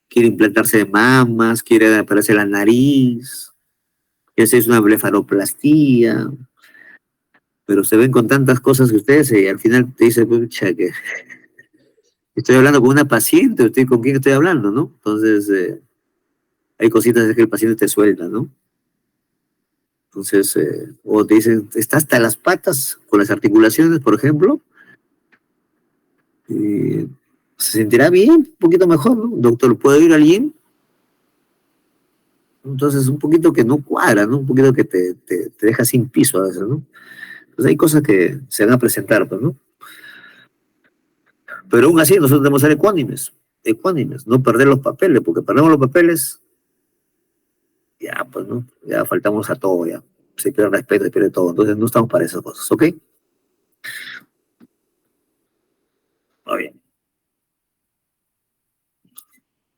Speaker 1: Quiere implantarse de mamas, quiere aparecer la nariz, quiere hacerse una blefaroplastía, pero se ven con tantas cosas que ustedes y al final te dice, pucha, que estoy hablando con una paciente, ¿con quién estoy hablando, no? Entonces, hay cositas que el paciente te suelta, ¿no? Entonces, o te dicen, está hasta las patas con las articulaciones, por ejemplo, y se sentirá bien, un poquito mejor, ¿no? Doctor, ¿puedo ir al gym? Entonces, un poquito que no cuadra, ¿no? Un poquito que te deja sin piso a veces, ¿no? Pues hay cosas que se van a presentar, pues, ¿no? Pero aún así, nosotros debemos ser ecuánimes, no perder los papeles, porque perdemos los papeles, ya, pues, ¿no? Ya faltamos a todo, ya. Se pierde respeto, se pierde todo. Entonces, no estamos para esas cosas, ¿ok? Muy bien.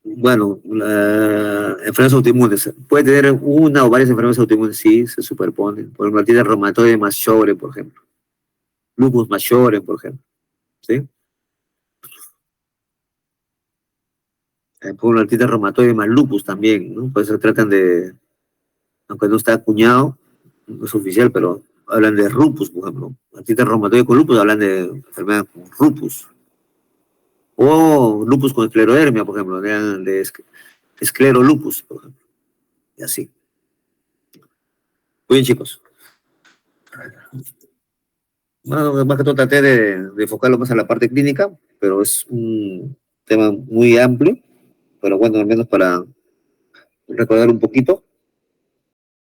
Speaker 1: Bueno, enfermedades autoinmunes. Puede tener una o varias enfermedades autoinmunes, sí, se superponen. Por ejemplo, tiene reumatoide Majore, por ejemplo. Lupus Majore, por ejemplo. ¿Sí? Por ejemplo, artritis reumatoide más lupus también, ¿no? Por eso tratan de, aunque no está acuñado, no es oficial, pero hablan de lupus, por ejemplo. Artritis reumatoide con lupus hablan de enfermedad con lupus. O lupus con esclerodermia, por ejemplo, esclerolupus, por ejemplo. Y así. Muy bien, chicos. Bueno, más que todo traté de enfocarlo más a la parte clínica, pero es un tema muy amplio, pero bueno, al menos para recordar un poquito.